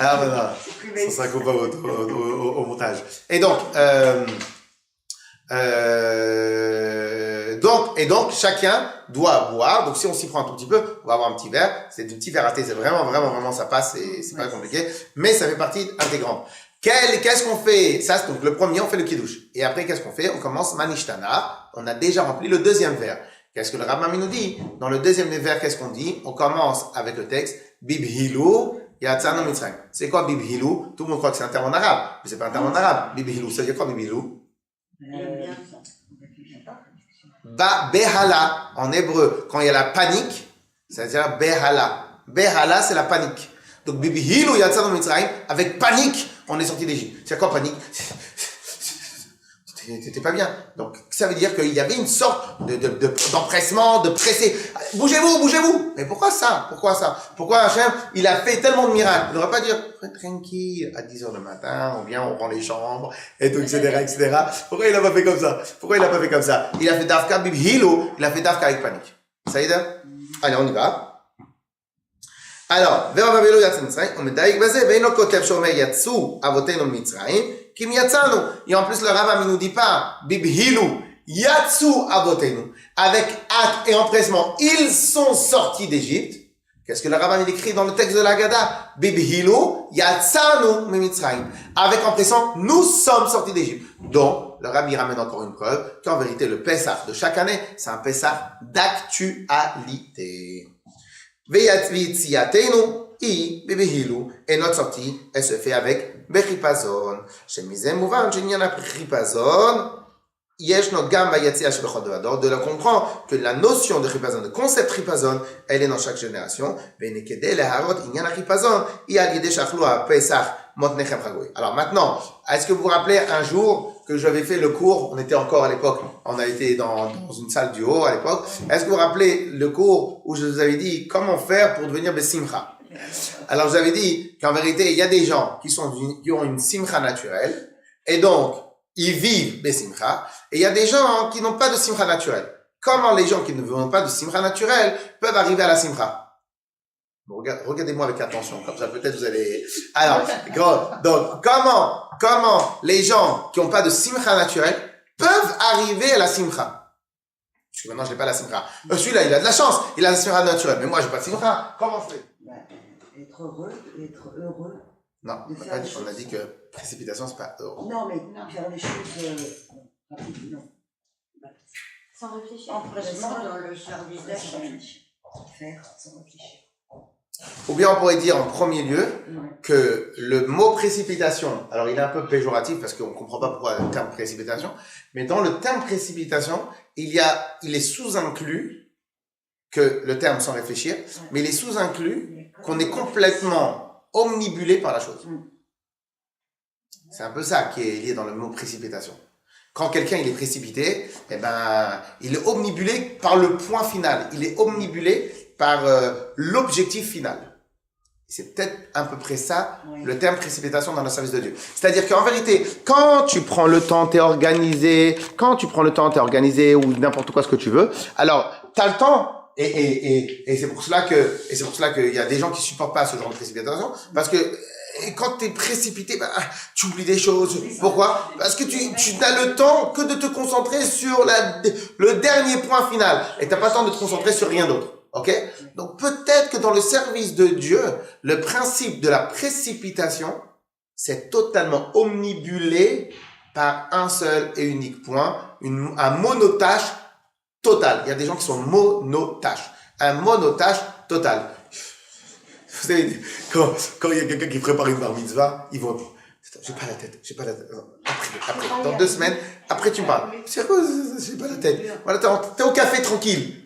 privé. ça sera coupé au montage. Et donc, chacun doit boire. Donc, si on s'y prend un tout petit peu, on va avoir un petit verre. C'est du petit verre à thé. C'est vraiment, ça passe. C'est pas compliqué. Mais ça fait partie intégrante. Qu'est-ce qu'on fait? Ça, c'est donc le premier, on fait le kiddush. Et après, qu'est-ce qu'on fait? On commence manishtana. On a déjà rempli le deuxième verre. Qu'est-ce que le Rabbin nous dit? Dans le deuxième verre, qu'est-ce qu'on dit? On commence avec le texte Bibhilu Yatzanu Mitzrayim. C'est quoi Bibhilu? Tout le monde croit que c'est un terme en arabe. Mais c'est pas un terme en arabe. Bibhilu, ça veut dire quoi Bibhilu? J'aime bien ça. Behala, en hébreu, quand il y a la panique, ça veut dire Behala. Behala, c'est la panique. Donc Bibhilu Yatzanu Mitzrayim, avec panique, on est sorti d'Égypte. C'est quoi panique? T'étais pas bien. Donc, ça veut dire qu'il y avait une sorte d'empressement, de presser. Bougez-vous! Mais pourquoi ça? Pourquoi Hachem, il a fait tellement de miracles? Il n'aurait pas dire, tranquille, à 10h le matin, on vient, on rend les chambres, et tout, etc. Pourquoi il a pas fait comme ça? Il a fait Dafka Bibhilu, il a fait Dafka avec panique. Ça y est? Allez, on y va. Alors, Ve'ovavilu Yatzanu Mitzrayim, on medaïk bazé, ve'ino kotev shomer yatsu avotenu Mitzrayim, Kim yatzanu. Et en plus, le Rabbin ne nous dit pas, Bibhilu, yatsu avotenu. Avec hâte et empressement, ils sont sortis d'Égypte. Qu'est-ce que le Rabbin il écrit dans le texte de l'Agada? Bibhilu, yatzanu Mitzrayim. Avec empressement, nous sommes sortis d'Égypte. Donc, le Rabbi ramène encore une preuve qu'en vérité, le Pessah de chaque année, c'est un Pessah d'actualité. Et notre sortie, elle se fait avec Bechipazon. Shemize mouvan, Shenyana Bechipazon, Yeshno Gam Vayatzia Shebechol Devador. De là qu'on comprend que la notion de Chipazon, le concept Chipazon, elle est dans chaque génération. Venekede leharot Inyana Chipazon, Iyal Yede Shachlu a Pesach Motnechem Chagoy. Alors maintenant, est-ce que vous vous rappelez un jour que j'avais fait le cours, on était encore à l'époque, on a été dans une salle du haut à l'époque. Est-ce que vous vous rappelez le cours où je vous avais dit comment faire pour devenir Bessimcha? Alors, je vous avais dit qu'en vérité, il y a des gens qui ont une simcha naturelle, et donc, ils vivent Bessimcha, et il y a des gens qui n'ont pas de simcha naturelle. Comment les gens qui n'ont pas de simcha naturelle peuvent arriver à la simcha? Bon, regardez-moi avec attention, comme ça peut-être vous allez... Alors, donc, comment les gens qui n'ont pas de simcha naturelle peuvent arriver à la simcha? Parce que maintenant, je n'ai pas la simcha. Celui-là, il a de la chance, il a la simcha naturelle, mais moi, je n'ai pas de simcha. Comment on fait? Être heureux Non, on a dit que précipitation, c'est pas heureux. Non, mais faire des choses rapides, non. Sans réfléchir. Empressement dans le service d'achat. Faire sans réfléchir. Ou bien on pourrait dire en premier lieu Ouais. que le mot précipitation, alors il est un peu péjoratif parce qu'on ne comprend pas pourquoi le terme précipitation, mais dans le terme précipitation, il est sous-inclus que le terme sans réfléchir, mais il est sous-inclus qu'on est complètement omnibulé par la chose. C'est un peu ça qui est lié dans le mot précipitation. Quand quelqu'un il est précipité, eh ben, il est omnibulé par le point final. Il est omnibulé par l'objectif final. C'est peut-être à peu près ça, le terme précipitation dans le service de Dieu. C'est-à-dire qu'en vérité, quand tu prends le temps, t'es organisé, ou n'importe quoi ce que tu veux, alors, t'as le temps, et c'est pour cela qu'il y a des gens qui supportent pas ce genre de précipitation, parce que quand t'es précipité, bah, tu oublies des choses. Pourquoi? Parce que tu n'as le temps que de te concentrer sur le dernier point final, et t'as pas le temps de te concentrer sur rien d'autre. Ok? Donc peut-être que dans le service de Dieu, le principe de la précipitation, c'est totalement omnibulé par un seul et unique point, un monotâche total. Il y a des gens qui sont monotâches. Un monotâche total. Vous savez, quand il y a quelqu'un qui prépare une bar mitzvah, ils vont, j'ai pas la tête. Après, dans 2 semaines, après tu me parles. C'est quoi, j'ai pas la tête. Voilà, t'es au café tranquille.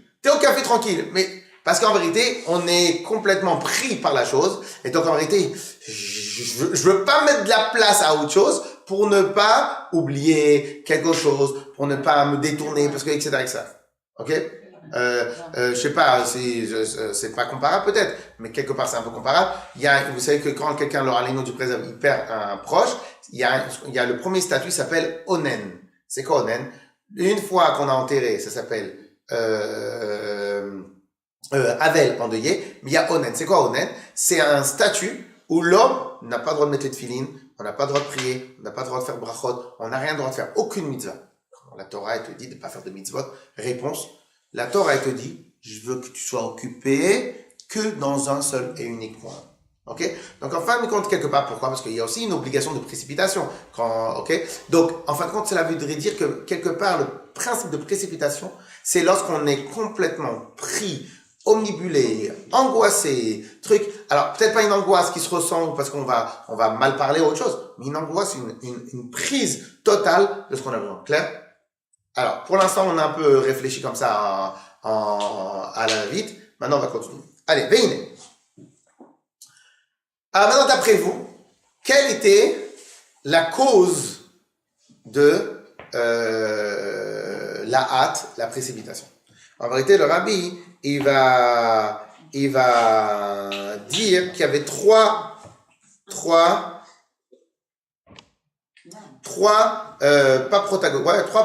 Mais, parce qu'en vérité, on est complètement pris par la chose. Et donc, en vérité, je veux pas mettre de la place à autre chose pour ne pas oublier quelque chose, pour ne pas me détourner, parce que, etc. Ok? Je sais pas, c'est pas comparable peut-être, mais quelque part c'est un peu comparable. Vous savez que quand quelqu'un, leur alléno du préserve, il perd un proche, il y a le premier statut qui s'appelle onen. C'est quoi onen? Une fois qu'on a enterré, ça s'appelle Avel endeuillé, mais il y a Onen. C'est quoi Onen? C'est un statut où l'homme n'a pas le droit de mettre les tefilines, on n'a pas le droit de prier, on n'a pas le droit de faire brachot, on n'a rien le droit de faire aucune mitzvah. La Torah, elle te dit de ne pas faire de mitzvot. Réponse, la Torah, elle te dit, je veux que tu sois occupé que dans un seul et unique point. Ok? Donc, en fin de compte, quelque part, pourquoi? Parce qu'il y a aussi une obligation de précipitation. Ok? Donc, en fin de compte, cela voudrait dire que, quelque part, le principe de précipitation, c'est lorsqu'on est complètement pris, omnibulé, angoissé, truc. Alors, peut-être pas une angoisse qui se ressent parce qu'on va mal parler ou autre chose, mais une angoisse, une prise totale de ce qu'on a besoin. Clair? Alors, pour l'instant, on a un peu réfléchi comme ça à la vite. Maintenant, on va continuer. Allez, Veine. Alors maintenant, d'après vous, quelle était la cause de la hâte, la précipitation? En vérité, le rabbi, il va dire qu'il y avait trois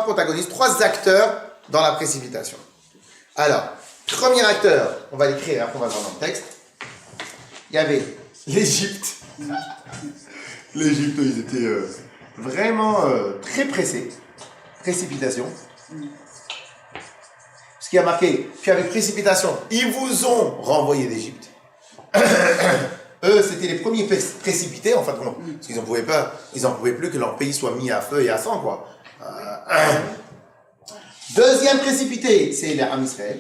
protagonistes, 3 acteurs dans la précipitation. Alors, premier acteur, on va l'écrire, après on va voir dans le texte. Il y avait l'Égypte. L'Égypte, ils étaient vraiment très pressés. Précipitation. Ce qui a marqué, puis avec précipitation, ils vous ont renvoyé d'Égypte. Eux, c'était les premiers précipités, en fait, parce qu'ils n'en pouvaient plus que leur pays soit mis à feu et à sang, quoi. Deuxième précipité, c'est les Am Israël.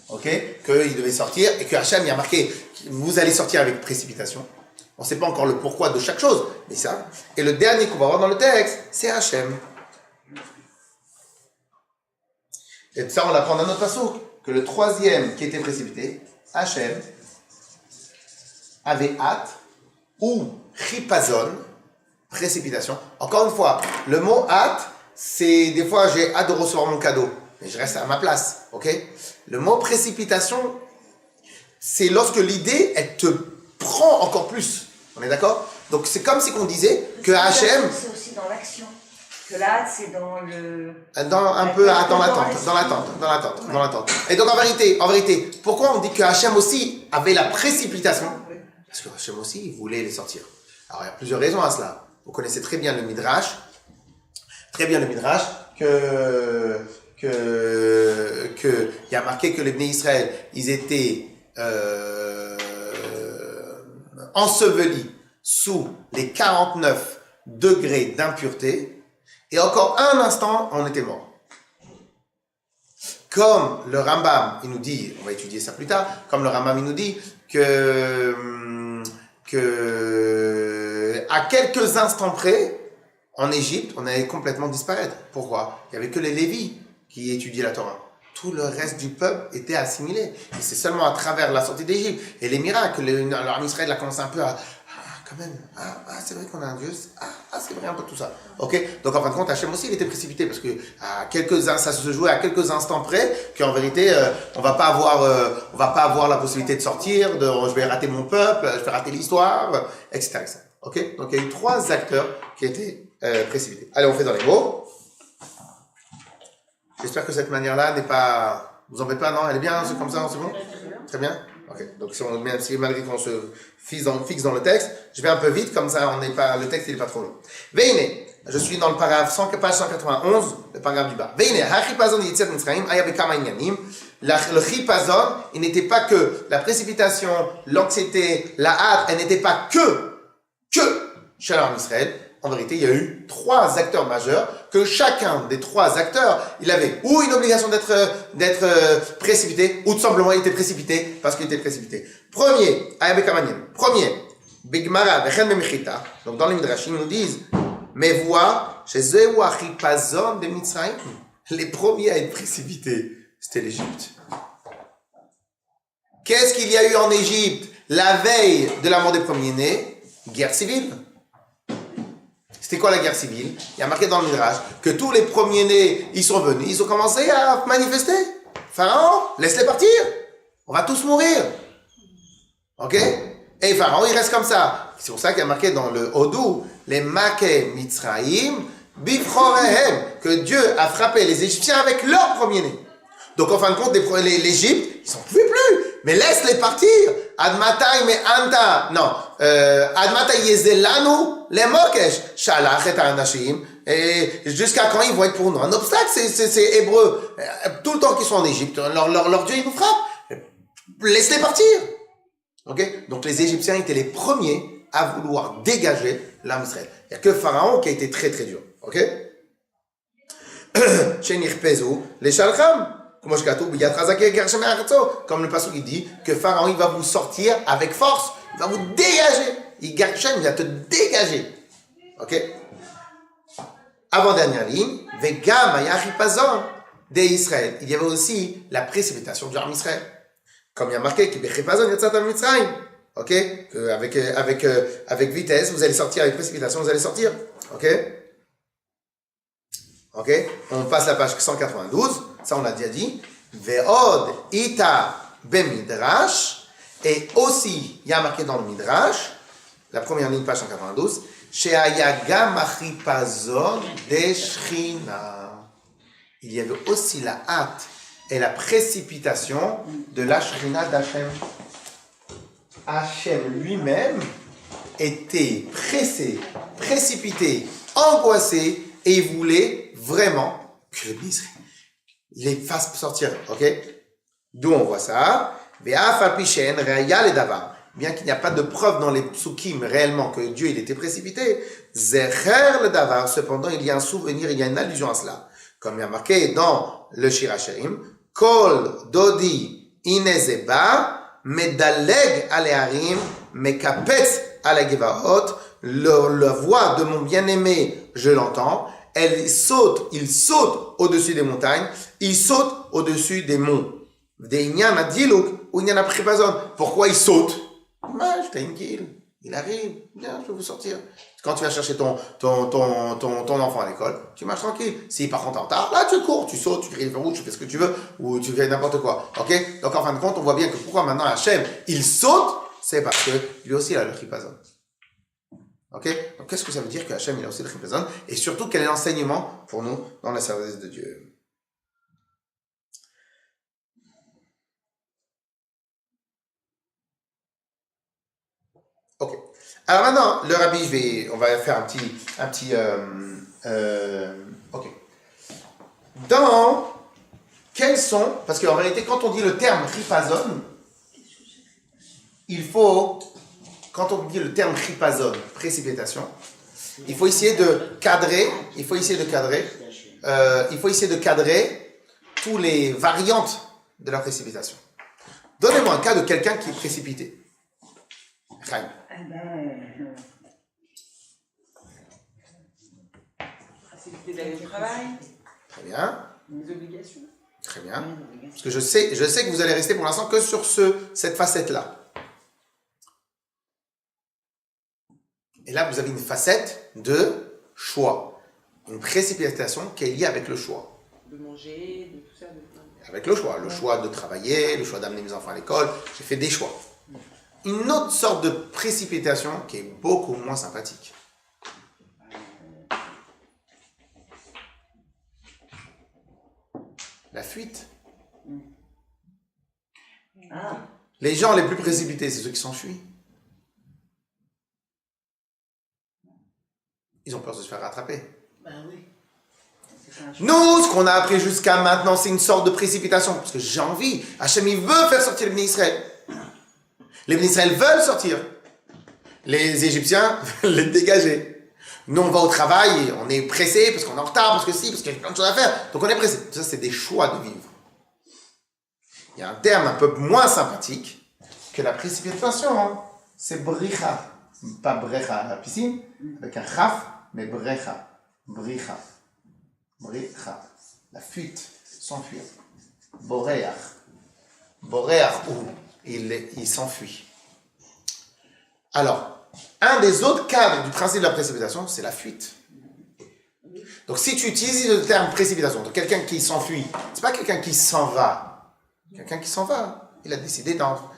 Ok, qu'ils devaient sortir et que Hachem y a marqué, vous allez sortir avec précipitation. On ne sait pas encore le pourquoi de chaque chose, mais ça. Et le dernier qu'on va voir dans le texte, c'est Hachem. Et ça, on l'apprend dans notre passouk, que le troisième qui était précipité, Hachem, avait hâte, ou chipazon, précipitation. Encore une fois, le mot hâte, c'est des fois j'ai hâte de recevoir mon cadeau, mais je reste à ma place, ok? Le mot précipitation, c'est lorsque l'idée, elle te prend encore plus. On est d'accord? Donc c'est comme si on disait que Hachem... C'est aussi dans l'action. Que là, c'est dans le... Dans l'attente. Et donc en vérité, pourquoi on dit que Hachem aussi avait la précipitation? Parce que Hachem aussi, il voulait les sortir. Alors il y a plusieurs raisons à cela. Vous connaissez très bien le Midrash, que il y a marqué que les Bnei Israël, ils étaient ensevelis sous les 49 degrés d'impureté, et encore un instant, on était mort. Comme le Rambam, il nous dit, on va étudier ça plus tard, comme le Rambam, il nous dit que à quelques instants près, en Égypte, on allait complètement disparaître. Pourquoi? Il n'y avait que les Lévis qui étudiaient la Torah. Tout le reste du peuple était assimilé. Et c'est seulement à travers la sortie d'Égypte et les miracles, l'armée Israël a commencé un peu à... quand même, c'est vrai qu'on a un Dieu, c'est vrai un peu tout ça. Ok? Donc en fin de compte, Hachem aussi, il était précipité parce que ça se jouait à quelques instants près qu'en vérité, on va pas avoir la possibilité de sortir, je vais rater mon peuple, je vais rater l'histoire, etc., etc. Ok? Donc il y a eu 3 acteurs qui étaient précipités. Allez, on fait dans les mots. J'espère que cette manière-là n'est pas... Vous en faites pas, non? Elle est bien, c'est comme ça, c'est bon? Très bien? Ok. Donc si malgré qu'on se fixe dans le texte, je vais un peu vite, comme ça le texte il est pas trop long. Veine, je suis dans le paragraphe page 191, le paragraphe du bas. Veine, ha-chipazon yitziat Mitzrayim, aya bekama inyanim. Le chipazon, il n'était pas que la précipitation, l'anxiété, la hâte, elle n'était pas que chez l'armée Israël. En vérité, il y a eu 3 acteurs majeurs, que chacun des 3 acteurs, il avait ou une obligation d'être précipité, ou tout simplement il était précipité parce qu'il était précipité. Premier, Bigmara, donc dans les Midrashim, ils nous disent, mais vois, chez Zéou Achipazon de Mitzrayim, les premiers à être précipités, c'était l'Égypte. Qu'est-ce qu'il y a eu en Égypte la veille de la mort des premiers-nés? Guerre civile. C'était quoi la guerre civile? Il y a marqué dans le Midrash que tous les premiers-nés, ils sont venus, ils ont commencé à manifester. Pharaon, laisse-les partir. On va tous mourir. Ok? Et Pharaon, il reste comme ça. C'est pour ça qu'il y a marqué dans le Hodou, les Maké Mitzraïm, Bifrorehem, que Dieu a frappé les Égyptiens avec leurs premiers-nés. Donc en fin de compte, l'Égypte, ils s'en pouvaient plus. Mais laisse-les partir. Admatai me anta. Non. Admatai yezelanu les mokesh. Shalach et anashim. Et jusqu'à quand ils vont être pour nous un obstacle, c'est hébreu. Tout le temps qu'ils sont en Égypte, leur Dieu, il nous frappe. Laisse-les partir. Ok? Donc les Égyptiens étaient les premiers à vouloir dégager l'âme Israël. Il n'y a que Pharaon qui a été très très dur. Ok? Shenirpezu les shalcham. Comme le passage qui dit que Pharaon il va vous sortir avec force, il va vous dégager. Il va te dégager. Ok? Avant-dernière ligne, Vegam ayachipazon de Israël. Il y avait aussi la précipitation du armée Israël. Comme il y a marqué que bechipazon yatzat mitzrayim. Ok? Avec vitesse, vous allez sortir, avec précipitation, vous allez sortir. Ok? Ok? On passe la page 192. Ça, on l'a déjà dit. Ve'od ita bemidrash. Et aussi, il y a marqué dans le Midrash, la première ligne, page 192, She'ayaga machipazon de Shrina. Il y avait aussi la hâte et la précipitation de la Shrina d'Hachem. Hachem lui-même était pressé, précipité, angoissé, et il voulait vraiment que le Israël les fasse sortir, ok? D'où on voit ça. Bien qu'il n'y a pas de preuve dans les psukim réellement que Dieu il était précipité, Zecher le davar, cependant il y a un souvenir, il y a une allusion à cela. Comme il y a marqué dans le Shir HaShirim, Kol dodi inezeba medaleg aleharim mekapetz alegevaot, la voix de mon bien-aimé, je l'entends. Il saute au-dessus des montagnes, il saute au-dessus des monts. Pourquoi il saute? Il arrive, bien, je vais vous sortir. Quand tu vas chercher ton enfant à l'école, tu marches tranquille. S'il par contre en retard, là tu cours, tu sautes, tu cries le verrou, tu fais ce que tu veux, ou tu fais n'importe quoi. Ok? Donc en fin de compte, on voit bien que pourquoi maintenant Hachem, il saute, c'est parce que lui aussi il a le chipazon. Ok? Donc, qu'est-ce que ça veut dire que Hachem, il a aussi le chipazon? Et surtout, quel est l'enseignement pour nous dans la service de Dieu? Ok. Alors maintenant, le rabbi, on va faire un petit, ok. Dans quels sont, parce qu'en réalité, quand on dit le terme chipazon, il faut, quand on dit le terme chipazon, précipitation, il faut essayer de cadrer, tous les variantes de la précipitation. Donnez-moi un cas de quelqu'un qui est précipité. Chaim. Précipité d'aller au travail. Très bien. Les obligations. Très bien. Parce que je sais que vous allez rester pour l'instant que sur cette facette-là. Et là, vous avez une facette de choix. Une précipitation qui est liée avec le choix. De manger, de tout ça. Avec le choix. Le choix de travailler, le choix d'amener mes enfants à l'école. J'ai fait des choix. Une autre sorte de précipitation qui est beaucoup moins sympathique. La fuite. Les gens les plus précipités, c'est ceux qui s'enfuient. Ils ont peur de se faire rattraper. Nous, ce qu'on a appris jusqu'à maintenant, c'est une sorte de précipitation. Parce que j'ai envie. Hachem, il veut faire sortir les Bnei Israël. Les Bnei Israël veulent sortir. Les Égyptiens veulent les dégager. Nous, on va au travail, et on est pressé parce qu'on est en retard, parce qu'il y a plein de choses à faire. Donc on est pressé. Ça, c'est des choix de vivre. Il y a un terme un peu moins sympathique que la précipitation. Hein. C'est bricha. Pas brecha à la piscine, avec un chaf, mais brecha. Bricha. Bricha. La fuite. S'enfuir. Boreach. Boreach, où il s'enfuit. Alors, un des autres cadres du principe de la précipitation, c'est la fuite. Donc, si tu utilises le terme précipitation de quelqu'un qui s'enfuit, c'est pas quelqu'un qui s'en va. Quelqu'un qui s'en va, il a décidé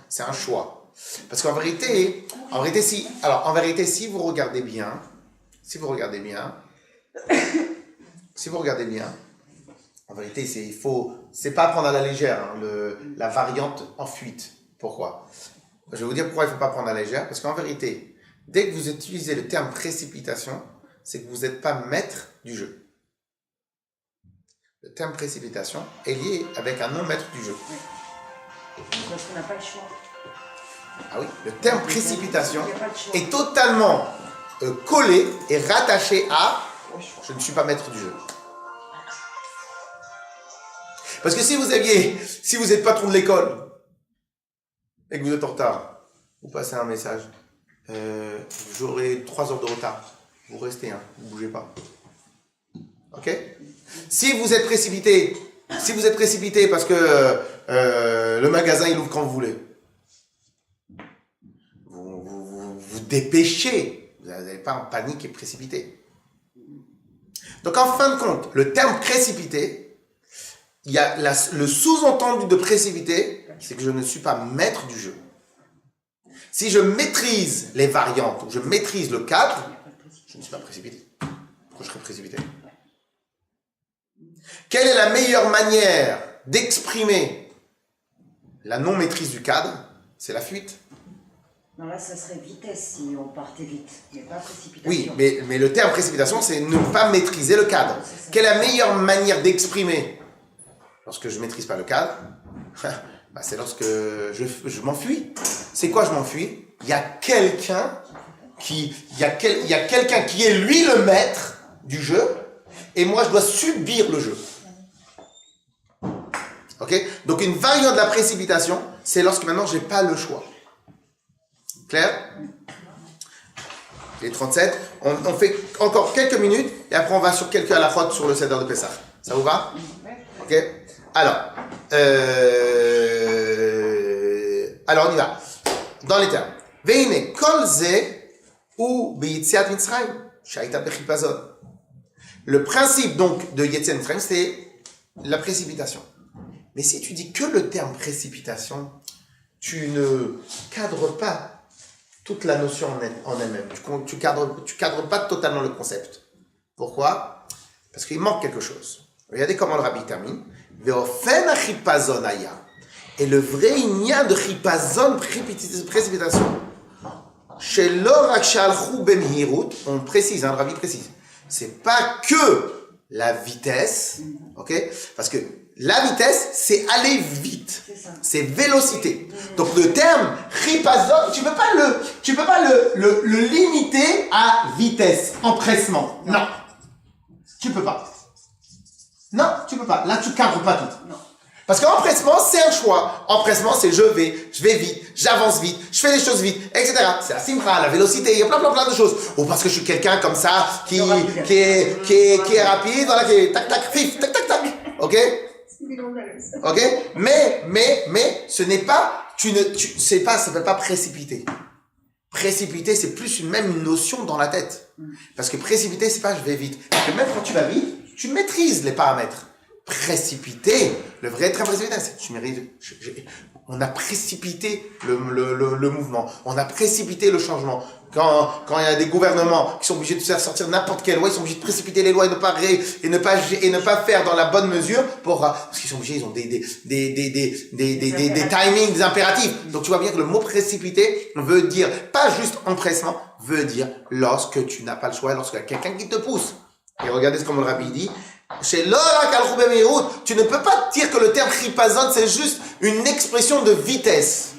c'est un choix. Parce qu'en vérité, si vous regardez bien, en vérité, c'est pas prendre à la légère hein, la variante en fuite. Pourquoi? Je vais vous dire pourquoi il ne faut pas prendre à la légère. Parce qu'en vérité, dès que vous utilisez le terme précipitation, c'est que vous n'êtes pas maître du jeu. Le terme précipitation est lié avec un non-maître du jeu. Parce qu'on n'a pas le choix. Ah oui, le terme précipitation est totalement collé et rattaché à « je ne suis pas maître du jeu ». Parce que si vous êtes patron de l'école et que vous êtes en retard, vous passez un message, j'aurai 3 heures de retard, vous restez, hein, vous ne bougez pas. Ok? Si vous êtes précipité parce que le magasin il ouvre quand vous voulez, vous dépêchez, vous n'allez pas en panique et précipité. Donc en fin de compte, le terme précipité, il y a le sous-entendu de précipité, c'est que je ne suis pas maître du jeu. Si je maîtrise les variantes, ou je maîtrise le cadre, je ne suis pas précipité. Pourquoi je serais précipité? Quelle est la meilleure manière d'exprimer la non-maîtrise du cadre? C'est la fuite. Non, là, ça serait vitesse si on partait vite, mais pas précipitation. Oui, mais le terme précipitation, c'est ne pas maîtriser le cadre. Quelle est la meilleure manière d'exprimer lorsque je ne maîtrise pas le cadre? C'est lorsque je m'enfuis. C'est quoi je m'enfuis? Il y a quelqu'un qui est lui le maître du jeu, et moi je dois subir le jeu. Ok? Donc une variante de la précipitation, c'est lorsque maintenant j'ai pas le choix. Clair? Les 37. On fait encore quelques minutes et après on va sur quelques halakhot sur le Seder de Pessah. Ça vous va? Ok? Alors on y va. Dans les termes. Veine kol ze ou beyitziat Mitzrayim shaita bechipazon. Le principe donc de Yetziat Mitzrayim, c'est la précipitation. Mais si tu dis que le terme précipitation, tu ne cadres pas toute la notion en elle-même. Tu cadres pas totalement le concept. Pourquoi? Parce qu'il manque quelque chose. Regardez comment le rabbi termine. Ve'ofen hachipazon haya. Et le vrai ignan de chipazon, précipitation, chez l'orak shalchou bemhirut, on précise, le rabbi précise, c'est pas que la vitesse, ok? Parce que La vitesse, c'est aller vite. C'est ça. C'est vélocité. Donc le terme chipazon, tu peux pas le limiter à vitesse, empressement. Non. Tu peux pas. Non, tu peux pas. Là, tu cadres pas tout. Non. Parce qu'empressement, c'est un choix. Empressement, c'est je vais vite, j'avance vite, je fais les choses vite, etc. C'est la simra, la vélocité, il y a plein de choses. Ou parce que je suis quelqu'un comme ça, qui est rapide, voilà, qui est tac, tac, fif, tac, tac, tac. Ok? Ok? Mais, ce n'est pas, ça s'appelle pas précipiter. Précipiter, c'est plus une notion dans la tête. Parce que précipiter, c'est pas je vais vite. Parce que même quand tu vas vite, tu maîtrises les paramètres. Précipiter, le vrai très précipité, c'est on a précipité le mouvement, on a précipité le changement. Quand il y a des gouvernements qui sont obligés de faire sortir n'importe quelle loi, ils sont obligés de précipiter les lois et ne pas faire dans la bonne mesure parce qu'ils sont obligés, ils ont des timings, des impératifs. Donc tu vois bien que le mot précipiter veut dire pas juste empressement, veut dire lorsque tu n'as pas le choix, lorsqu'il y a quelqu'un qui te pousse. Et regardez ce que le rabbi dit. Chez l'ora kalroube meirut, tu ne peux pas dire que le terme chipazon c'est juste une expression de vitesse.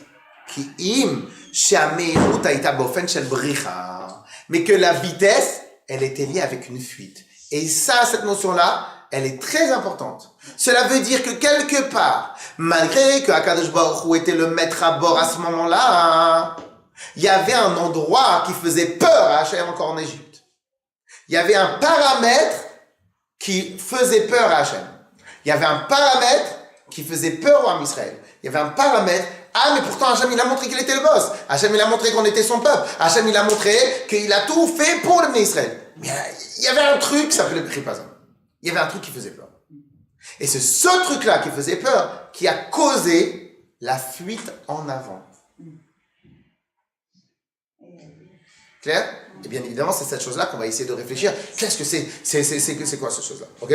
Ki im she'ameirut haïta bofen shel bricha. Mais que la vitesse, elle était liée avec une fuite. Et ça, cette notion-là, elle est très importante. Cela veut dire que quelque part, malgré que Akadosh Baruch Hu était le maître à bord à ce moment-là, il y avait un endroit qui faisait peur à Hachem encore en Égypte. Il y avait un paramètre qui faisait peur à Hachem. Il y avait un paramètre qui faisait peur au Ham Israël. Il y avait un paramètre. Ah, mais pourtant Hachem, il a montré qu'il était le boss. Hachem, il a montré qu'on était son peuple. Hachem, il a montré qu'il a tout fait pour le Israël. Mais il y avait un truc qui s'appelait le Chipazon. Il y avait un truc qui faisait peur. Et c'est ce truc-là qui faisait peur qui a causé la fuite en avant. Clair? Et bien évidemment, c'est cette chose-là qu'on va essayer de réfléchir. Qu'est-ce que c'est quoi cette chose-là? Ok?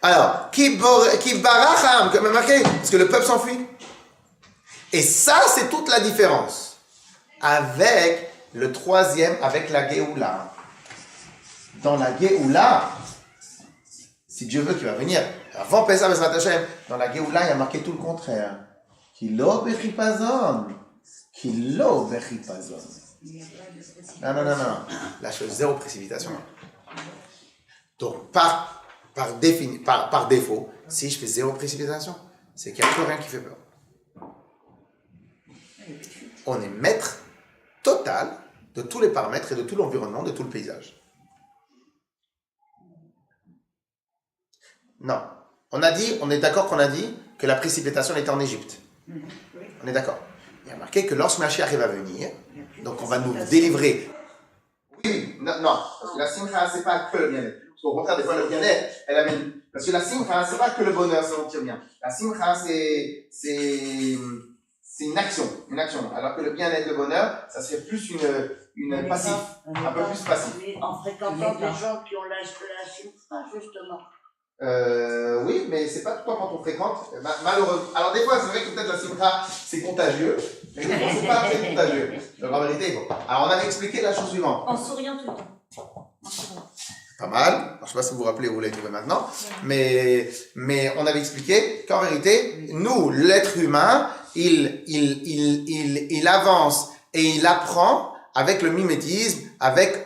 Alors, qui baracham, comme marqué, parce que le peuple s'enfuit. Et ça, c'est toute la différence avec le troisième, avec la Géoula. Dans la Géoula, si Dieu veut qu'il va venir, avant Pesach Bezrat Hashem, dans la Géoula, il y a marqué tout le contraire. Kilo bechipazon. Kilo bechipazon. Non. La chose, zéro précipitation. Donc, par défaut, si je fais zéro précipitation, c'est qu'il n'y a plus rien qui fait peur. On est maître total de tous les paramètres et de tout l'environnement, de tout le paysage. Non. On est d'accord qu'on a dit que la précipitation était en Égypte. On est d'accord. Il y a marqué que lorsque Mashiach va venir, donc on va nous délivrer. Oui, non, parce que la simcha, c'est pas que le bien-être. Parce qu'au contraire, des fois, le bien-être, elle amène. Parce que la simcha, c'est pas que le bonheur, c'est sentir bien. La simcha, c'est une action. Alors que le bien-être, le bonheur, ça serait plus une passif. Un peu plus passif. En fréquentant des gens qui ont l'âge de la simcha, justement. Oui, mais c'est pas tout le temps quand on fréquente. Malheureusement. Alors des fois, c'est vrai que peut-être la simcha, c'est contagieux. Mais des fois, c'est pas très contagieux. Donc en vérité, bon. Alors on avait expliqué la chose suivante. En souriant tout le temps. Pas mal. Alors, je sais pas si vous vous rappelez, vous l'avez trouvé maintenant. Mais on avait expliqué qu'en vérité, nous, l'être humain, il avance et il apprend avec le mimétisme,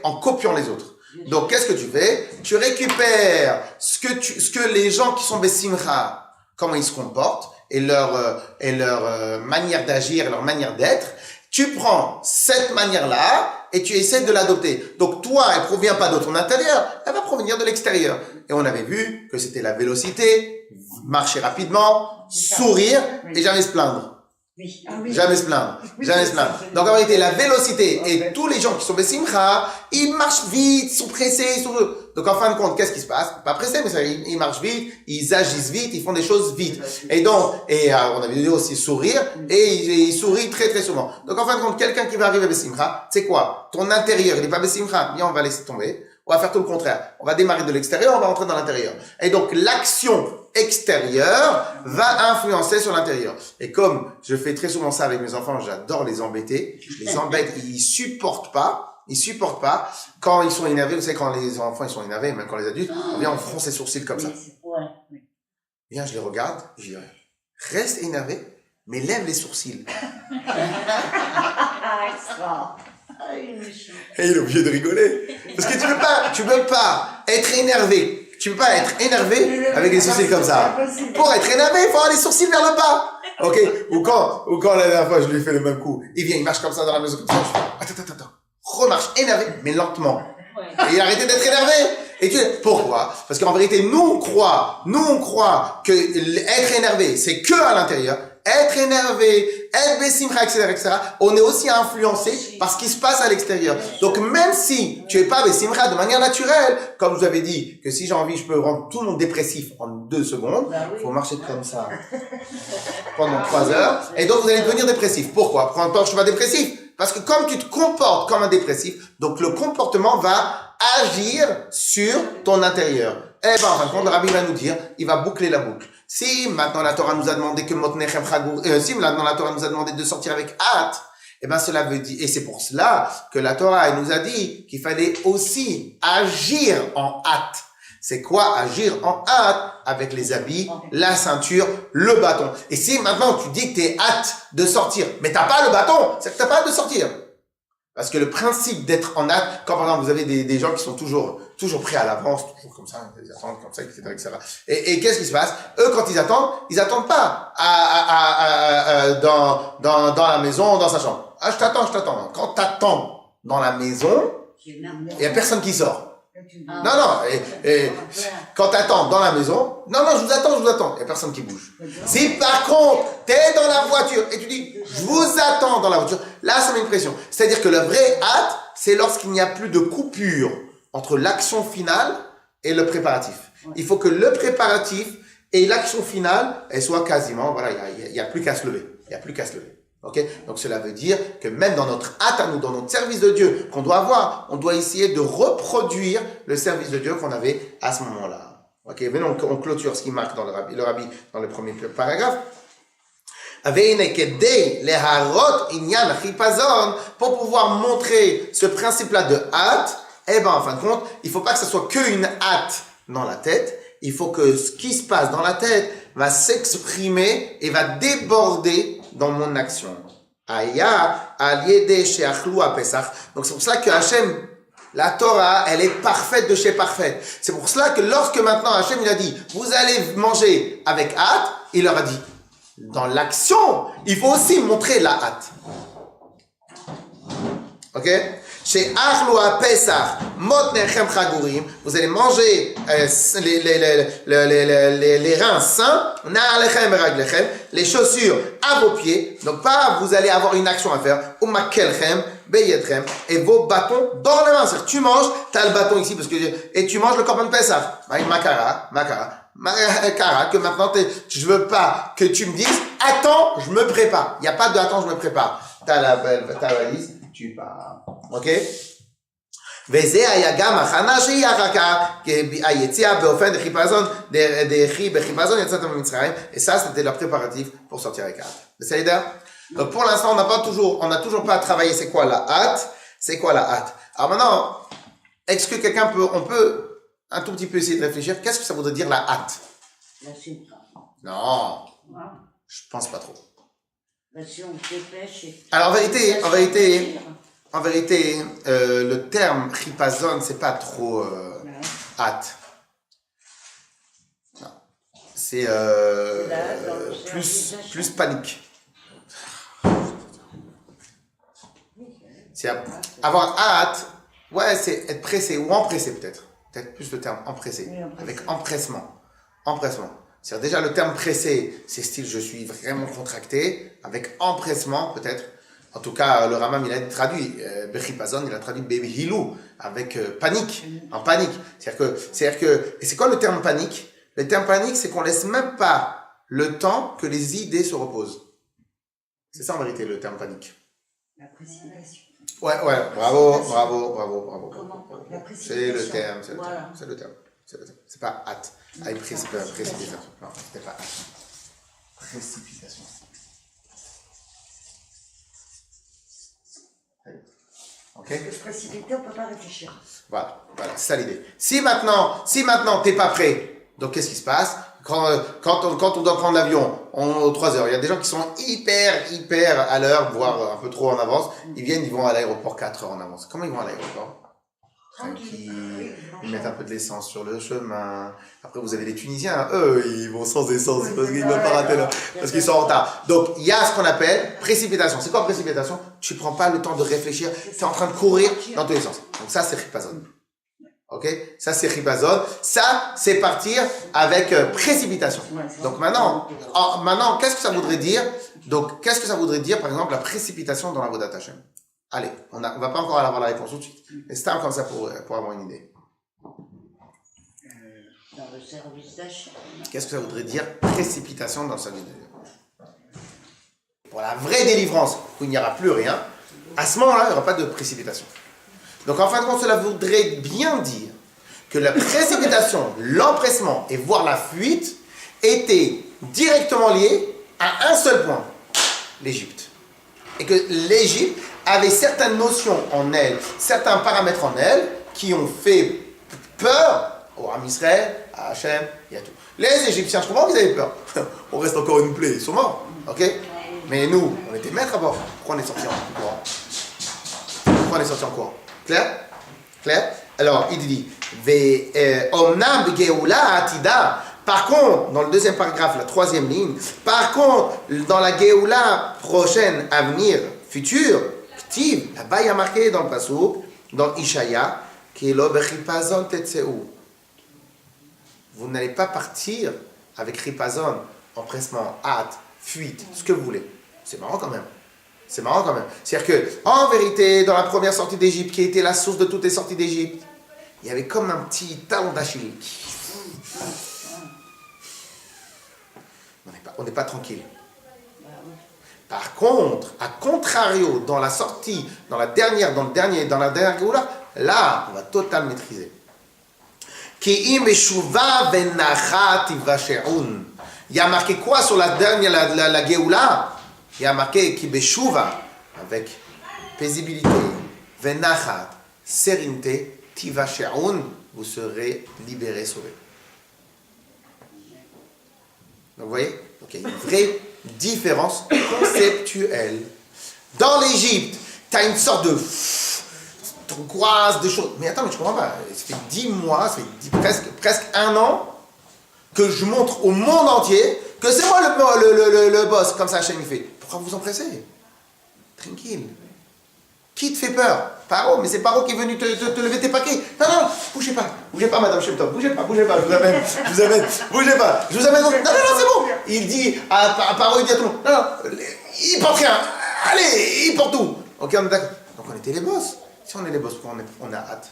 en copiant les autres. Donc, qu'est-ce que tu fais? Tu récupères ce que les gens qui sont Bessimcha, comment ils se comportent, et leur manière d'agir, et leur manière d'être. Tu prends cette manière-là, et tu essaies de l'adopter. Donc, toi, elle provient pas de ton intérieur, elle va provenir de l'extérieur. Et on avait vu que c'était la vélocité, marcher rapidement, sourire, et jamais se plaindre. Oui. Jamais se plaindre. Donc en vérité, la vélocité et tous les gens qui sont Bessimcha, ils marchent vite, ils sont pressés, donc en fin de compte, qu'est-ce qui se passe? Pas pressés, mais ils marchent vite, ils agissent vite, ils font des choses vite. Et donc, on avait dit aussi sourire, et ils sourient très très souvent. Donc en fin de compte, quelqu'un qui va arriver à Bessimcha, c'est quoi? Ton intérieur, il n'est pas Bessimcha, bien on va laisser tomber. On va faire tout le contraire. On va démarrer de l'extérieur, on va rentrer dans l'intérieur. Et donc, l'action extérieure va influencer sur l'intérieur. Et comme je fais très souvent ça avec mes enfants, j'adore les embêter. Je les embête, ils supportent pas quand ils sont énervés. Vous savez, quand les enfants, ils sont énervés, même quand les adultes, on vient, on fronce les sourcils comme ça. Bien, je les regarde, je dis, reste énervé, mais lève les sourcils. Ah, extra. Ah, il est méchant. Et il est obligé de rigoler. Parce que tu peux pas être énervé. Tu peux pas être énervé avec les sourcils comme ça. Pour être énervé, il faut avoir les sourcils vers le bas. Ok? Ou quand la dernière fois, je lui ai fait le même coup. Il vient, il marche comme ça dans la maison, comme ça. Je fais, attends. Remarche énervé, mais lentement. Et il a arrêté d'être énervé. Et pourquoi? Parce qu'en vérité, nous on croit que être énervé, c'est que à l'intérieur. Être énervé, être bessimra, etc., on est aussi influencé par ce qui se passe à l'extérieur. Donc même si tu es pas bessimra de manière naturelle, comme je vous avais dit, que si j'ai envie, je peux rendre tout le monde dépressif en 2 secondes, faut marcher comme ça pendant 3 heures, et donc vous allez devenir dépressif. Pourquoi? Pourquoi je suis pas dépressif? Parce que comme tu te comportes comme un dépressif, donc le comportement va agir sur ton intérieur. Eh ben, en fin de compte, le rabbi va nous dire, il va boucler la boucle. Si maintenant la Torah nous a demandé que Motnechem Chagour, si maintenant la Torah nous a demandé de sortir avec hâte, eh ben cela veut dire, et c'est pour cela que la Torah elle nous a dit qu'il fallait aussi agir en hâte. C'est quoi agir en hâte? Avec les habits, la ceinture, le bâton. Et si maintenant tu dis que t'es hâte de sortir, mais t'as pas le bâton, c'est que t'as pas hâte de sortir. Parce que le principe d'être en hâte, quand par exemple vous avez des gens qui sont toujours prêts à l'avance, toujours comme ça, ils attendent comme ça, etc. Et qu'est-ce qui se passe? Eux, quand ils attendent pas dans la maison, dans sa chambre. Ah, je t'attends. Quand t'attends dans la maison, il y a personne qui sort. Non, et quand t'attends dans la maison, non, je vous attends, il y a personne qui bouge. Si par contre, t'es dans la voiture et tu dis, je vous attends dans la voiture, là, ça met une pression. C'est-à-dire que la vraie hâte, c'est lorsqu'il n'y a plus de coupure entre l'action finale et le préparatif. Il faut que le préparatif et l'action finale, elles soient quasiment, voilà, il y a plus qu'à se lever. Ok? Donc cela veut dire que même dans notre hâte à nous, dans notre service de Dieu qu'on doit avoir, on doit essayer de reproduire le service de Dieu qu'on avait à ce moment-là. Ok? Maintenant on clôture ce qui marque dans le rabbi dans le premier paragraphe. Pour pouvoir montrer ce principe-là de hâte, eh ben en fin de compte, il faut pas que ce soit qu'une hâte dans la tête. Il faut que ce qui se passe dans la tête va s'exprimer et va déborder dans mon action. Donc c'est pour cela que Hachem, la Torah, elle est parfaite de chez parfaite. C'est pour cela que lorsque maintenant Hachem il a dit, vous allez manger avec hâte, il leur a dit, dans l'action, il faut aussi montrer la hâte. Ok? Chez Achlu à Pesach, Motnechem Chagurim, vous allez manger les reins sains, Na'alechem et Raglechem, les chaussures à vos pieds, donc pas vous allez avoir une action à faire, Umakelchem, Beyetchem, et vos bâtons dans les mains. C'est-à-dire tu manges, t'as le bâton ici, et tu manges le Korban Pesach. Makara, que maintenant je veux pas que tu me dises, attends, je me prépare. Il n'y a pas de attends, je me prépare. T'as la valise, tu pars. Ok? וזה היה גם הכנה שהיא אחר כך, היציאה באופן חיפזון, בחיפזון יצאת ממצרים, et ça c'était le préparatif pour sortir avec hâte. בסדר? Donc pour l'instant on n'a toujours pas travaillé c'est quoi la hâte. Alors maintenant, est-ce que on peut un tout petit peu essayer de réfléchir, qu'est-ce que ça voudrait dire la hâte? La simcha. Non, je pense pas trop. Si on se dépêche. Alors en vérité, le terme chipazon, c'est pas trop hâte. Non. C'est plus panique. C'est avoir hâte, ouais, c'est être pressé ou empressé peut-être. Peut-être plus le terme empressé, avec empressement. C'est-à-dire déjà le terme pressé, c'est style je suis vraiment contracté, avec empressement peut-être. En tout cas, le Ramam, il a traduit, Bechipazon, il a traduit Behilou, avec panique, en panique. C'est-à-dire que, et c'est quoi le terme panique? Le terme panique, c'est qu'on laisse même pas le temps que les idées se reposent. C'est ça en vérité, le terme panique. La précipitation. Ouais, bravo. La C'est le précipitation. terme, c'est le terme. C'est pas hâte, avec précipitation. Non, c'était pas hâte. Précipitation. Ok? Parce que se précipiter, on peut pas réfléchir. Voilà, c'est ça l'idée. Si maintenant t'es pas prêt, donc qu'est-ce qui se passe? Quand on doit prendre l'avion, 3 heures. Il y a des gens qui sont hyper à l'heure, voire un peu trop en avance. Ils vont à l'aéroport 4 heures en avance. Comment ils vont à l'aéroport? Tranquille. Ils mettent un peu de l'essence sur le chemin. Après, vous avez les Tunisiens, eux, ils vont sans essence parce qu'ils ne veulent pas rater là, parce qu'ils sont en retard. Donc, il y a ce qu'on appelle précipitation. C'est quoi précipitation? Tu prends pas le temps de réfléchir, tu es en train de courir dans tous les sens. Donc ça, c'est chipazon. Ok? Ça, c'est chipazon. Ça, c'est partir avec précipitation. Donc maintenant, qu'est-ce que ça voudrait dire? Donc, qu'est-ce que ça voudrait dire, par exemple, la précipitation dans la Vodat Hashem? Allez, on va pas encore avoir la réponse tout de suite. Mais c'est comme ça pour avoir une idée. Dans le service d'achat. Qu'est-ce que ça voudrait dire précipitation dans le service de Dieu? Pour la vraie délivrance, où il n'y aura plus rien, à ce moment-là, il n'y aura pas de précipitation. Donc en fin de compte, cela voudrait bien dire que la précipitation, l'empressement et voire la fuite étaient directement liés à un seul point, l'Égypte. Et que l'Égypte avait certaines notions en elle, certains paramètres en elle qui ont fait peur au Ham Israël, à Hachem et à tout. Les Égyptiens, je comprends qu'ils avaient peur. On reste encore une plaie, ils sont morts. Ok? Mais nous, on était maîtres à bord. Pourquoi on est sortis en courant? Pourquoi on est sortis en courant? Clair? Clair? Alors, il dit, Omnam Geoula Atida. Par contre, dans le deuxième paragraphe, la 3e ligne, par contre, dans la Geoula prochaine, à venir, future, Ktiv, là-bas il y a marqué dans le Passouk, dans Ishaya, Kelo Bechipazon Tetseu. Vous n'allez pas partir avec Ripazon, empressement, hâte, fuite, ce que vous voulez. C'est marrant quand même. C'est marrant quand même. C'est-à-dire que, en vérité, dans la première sortie d'Égypte, qui était la source de toutes les sorties d'Égypte, il y avait comme un petit talon d'Achille. On n'est pas tranquille. Par contre, à contrario, dans la sortie, dans la dernière Géoula, là, on va totalement maîtriser. Il y a marqué quoi sur la dernière, la Géoula? Il y a marqué Ki Beshuva, avec paisibilité, Venachat, sérénité, Tivashe'un, vous serez libérés, sauvés. Donc vous voyez? Donc il y a une vraie différence conceptuelle. Dans l'Égypte, tu as une sorte de turquoise, de choses. Mais attends, mais je comprends pas. Ça fait 10 mois, ça fait presque 1 an que je montre au monde entier que c'est moi le boss, comme ça Hachem il fait. Pourquoi vous empressez? Tranquille. Qui te fait peur? Paro, mais c'est Paro qui est venu te lever tes paquets. Non, bougez pas, madame Shemtov, bougez pas, je vous amène, bougez pas, je vous amène, non, c'est bon. Il dit à Paro, il dit à tout le monde, non, il porte rien, allez, il porte tout. Ok, on est d'accord. Donc on était les boss. Si on est les boss, pourquoi on a hâte?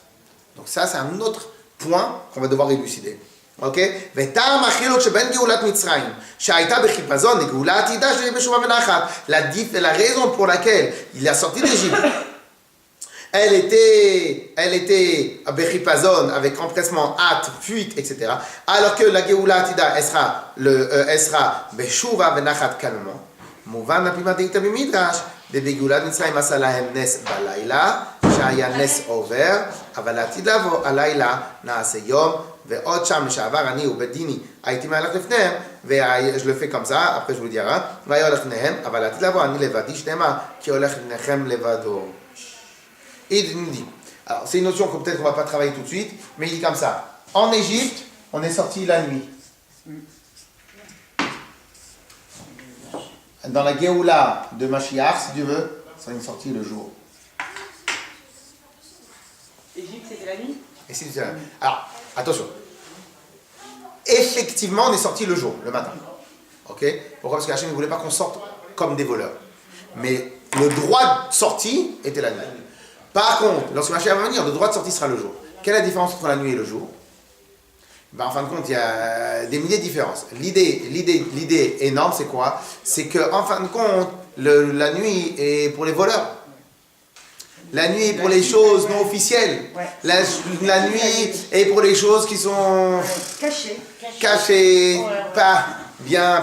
Donc ça, c'est un autre point qu'on va devoir élucider. Ok? וטעם החילוק שבין גאולת מצרים, שהייתה בחיפזון לגאולה עתידה שיהיה בשובה ונחת, la raison pour laquelle il a sorti d'Égypte, elle était bechipazon, avec empressement, hâte, fuite, etc. Alors que la Géoula Atida, elle sera beshuva venachat calmement. Mouvan napima deita bimidrash, de begoulat mitzrayim asa lahem nes balayla, shaya nes over, אבל העתיד לבוא הלילה נעשה יום, ועוד שם לשעבר אני ובדיני הייתי מהלך לפניהם, je le fais comme ça, après je vous le dirai, והיה הולך לפניהם, אבל העתיד לבוא אני לבדי שנאמר, כי הולך לפניכם לבדו. Il nous dit, alors c'est une notion que peut-être on ne va pas travailler tout de suite, mais il dit comme ça, en Égypte, on est sorti la nuit. Dans la Géoula de Mashiach, si tu veux, ça est sorti le jour. Égypte, c'était la nuit? Et si, alors, attention. Effectivement, on est sorti le jour, le matin. Ok? Pourquoi? Parce qu'Hachem ne voulait pas qu'on sorte comme des voleurs. Mais le droit de sortie était la nuit. Par contre, lorsque Mashiach va venir, le droit de sortie sera le jour. Quelle est la différence entre la nuit et le jour? En fin de compte, il y a des milliers de différences. L'idée énorme, c'est quoi? C'est qu'en fin de compte, la nuit est pour les voleurs. La nuit est pour les choses non officielles. Ouais. La nuit est pour les choses qui sont cachées, pas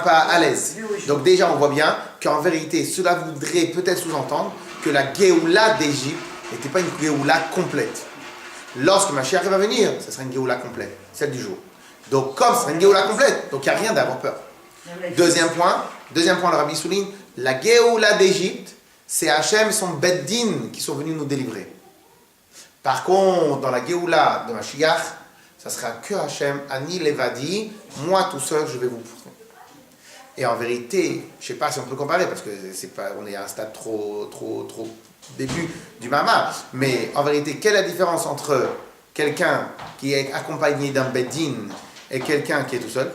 à l'aise. Donc déjà, on voit bien qu'en vérité, cela voudrait peut-être sous-entendre que la Géoula d'Égypte n'était pas une Géoula complète. Lorsque Mashiach va venir, ce sera une Géoula complète, celle du jour. Donc, comme c'est une Géoula complète, donc il n'y a rien d'avoir peur. Deuxième point, le Rabbi souligne, la Géoula d'Égypte, c'est Hachem et son Beddin qui sont venus nous délivrer. Par contre, dans la Géoula de Mashiach, ça sera que Hachem, Ani Levadi, moi tout seul, je vais vous poursuivre. Et en vérité, je ne sais pas si on peut comparer, parce que c'est pas, on est à un stade trop début du Mama, mais en vérité, quelle est la différence entre quelqu'un qui est accompagné d'un Beddin et quelqu'un qui est tout seul?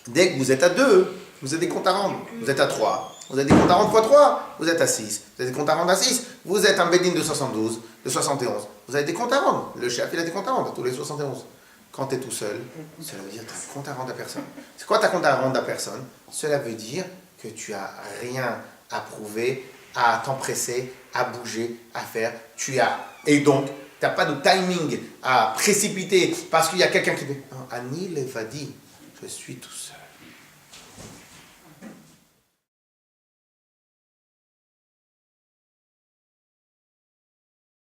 Dès que vous êtes à 2, vous êtes des comptes à rendre. Vous êtes à 3, vous êtes des comptes à rendre x 3, vous êtes à 6, vous êtes des comptes à rendre à 6, vous êtes un Beddin de 72, de 71, vous avez des comptes à rendre. Le chef, il a des comptes à rendre, tous les 71. Quand tu es tout seul, cela veut dire que tu as un compte à rendre à personne. C'est quoi ta compte à rendre à personne? Cela veut dire que tu n'as rien à prouver, à t'empresser, à bouger, à faire. Et donc, tu n'as pas de timing à précipiter parce qu'il y a quelqu'un qui dit Ani Levadi, je suis tout seul.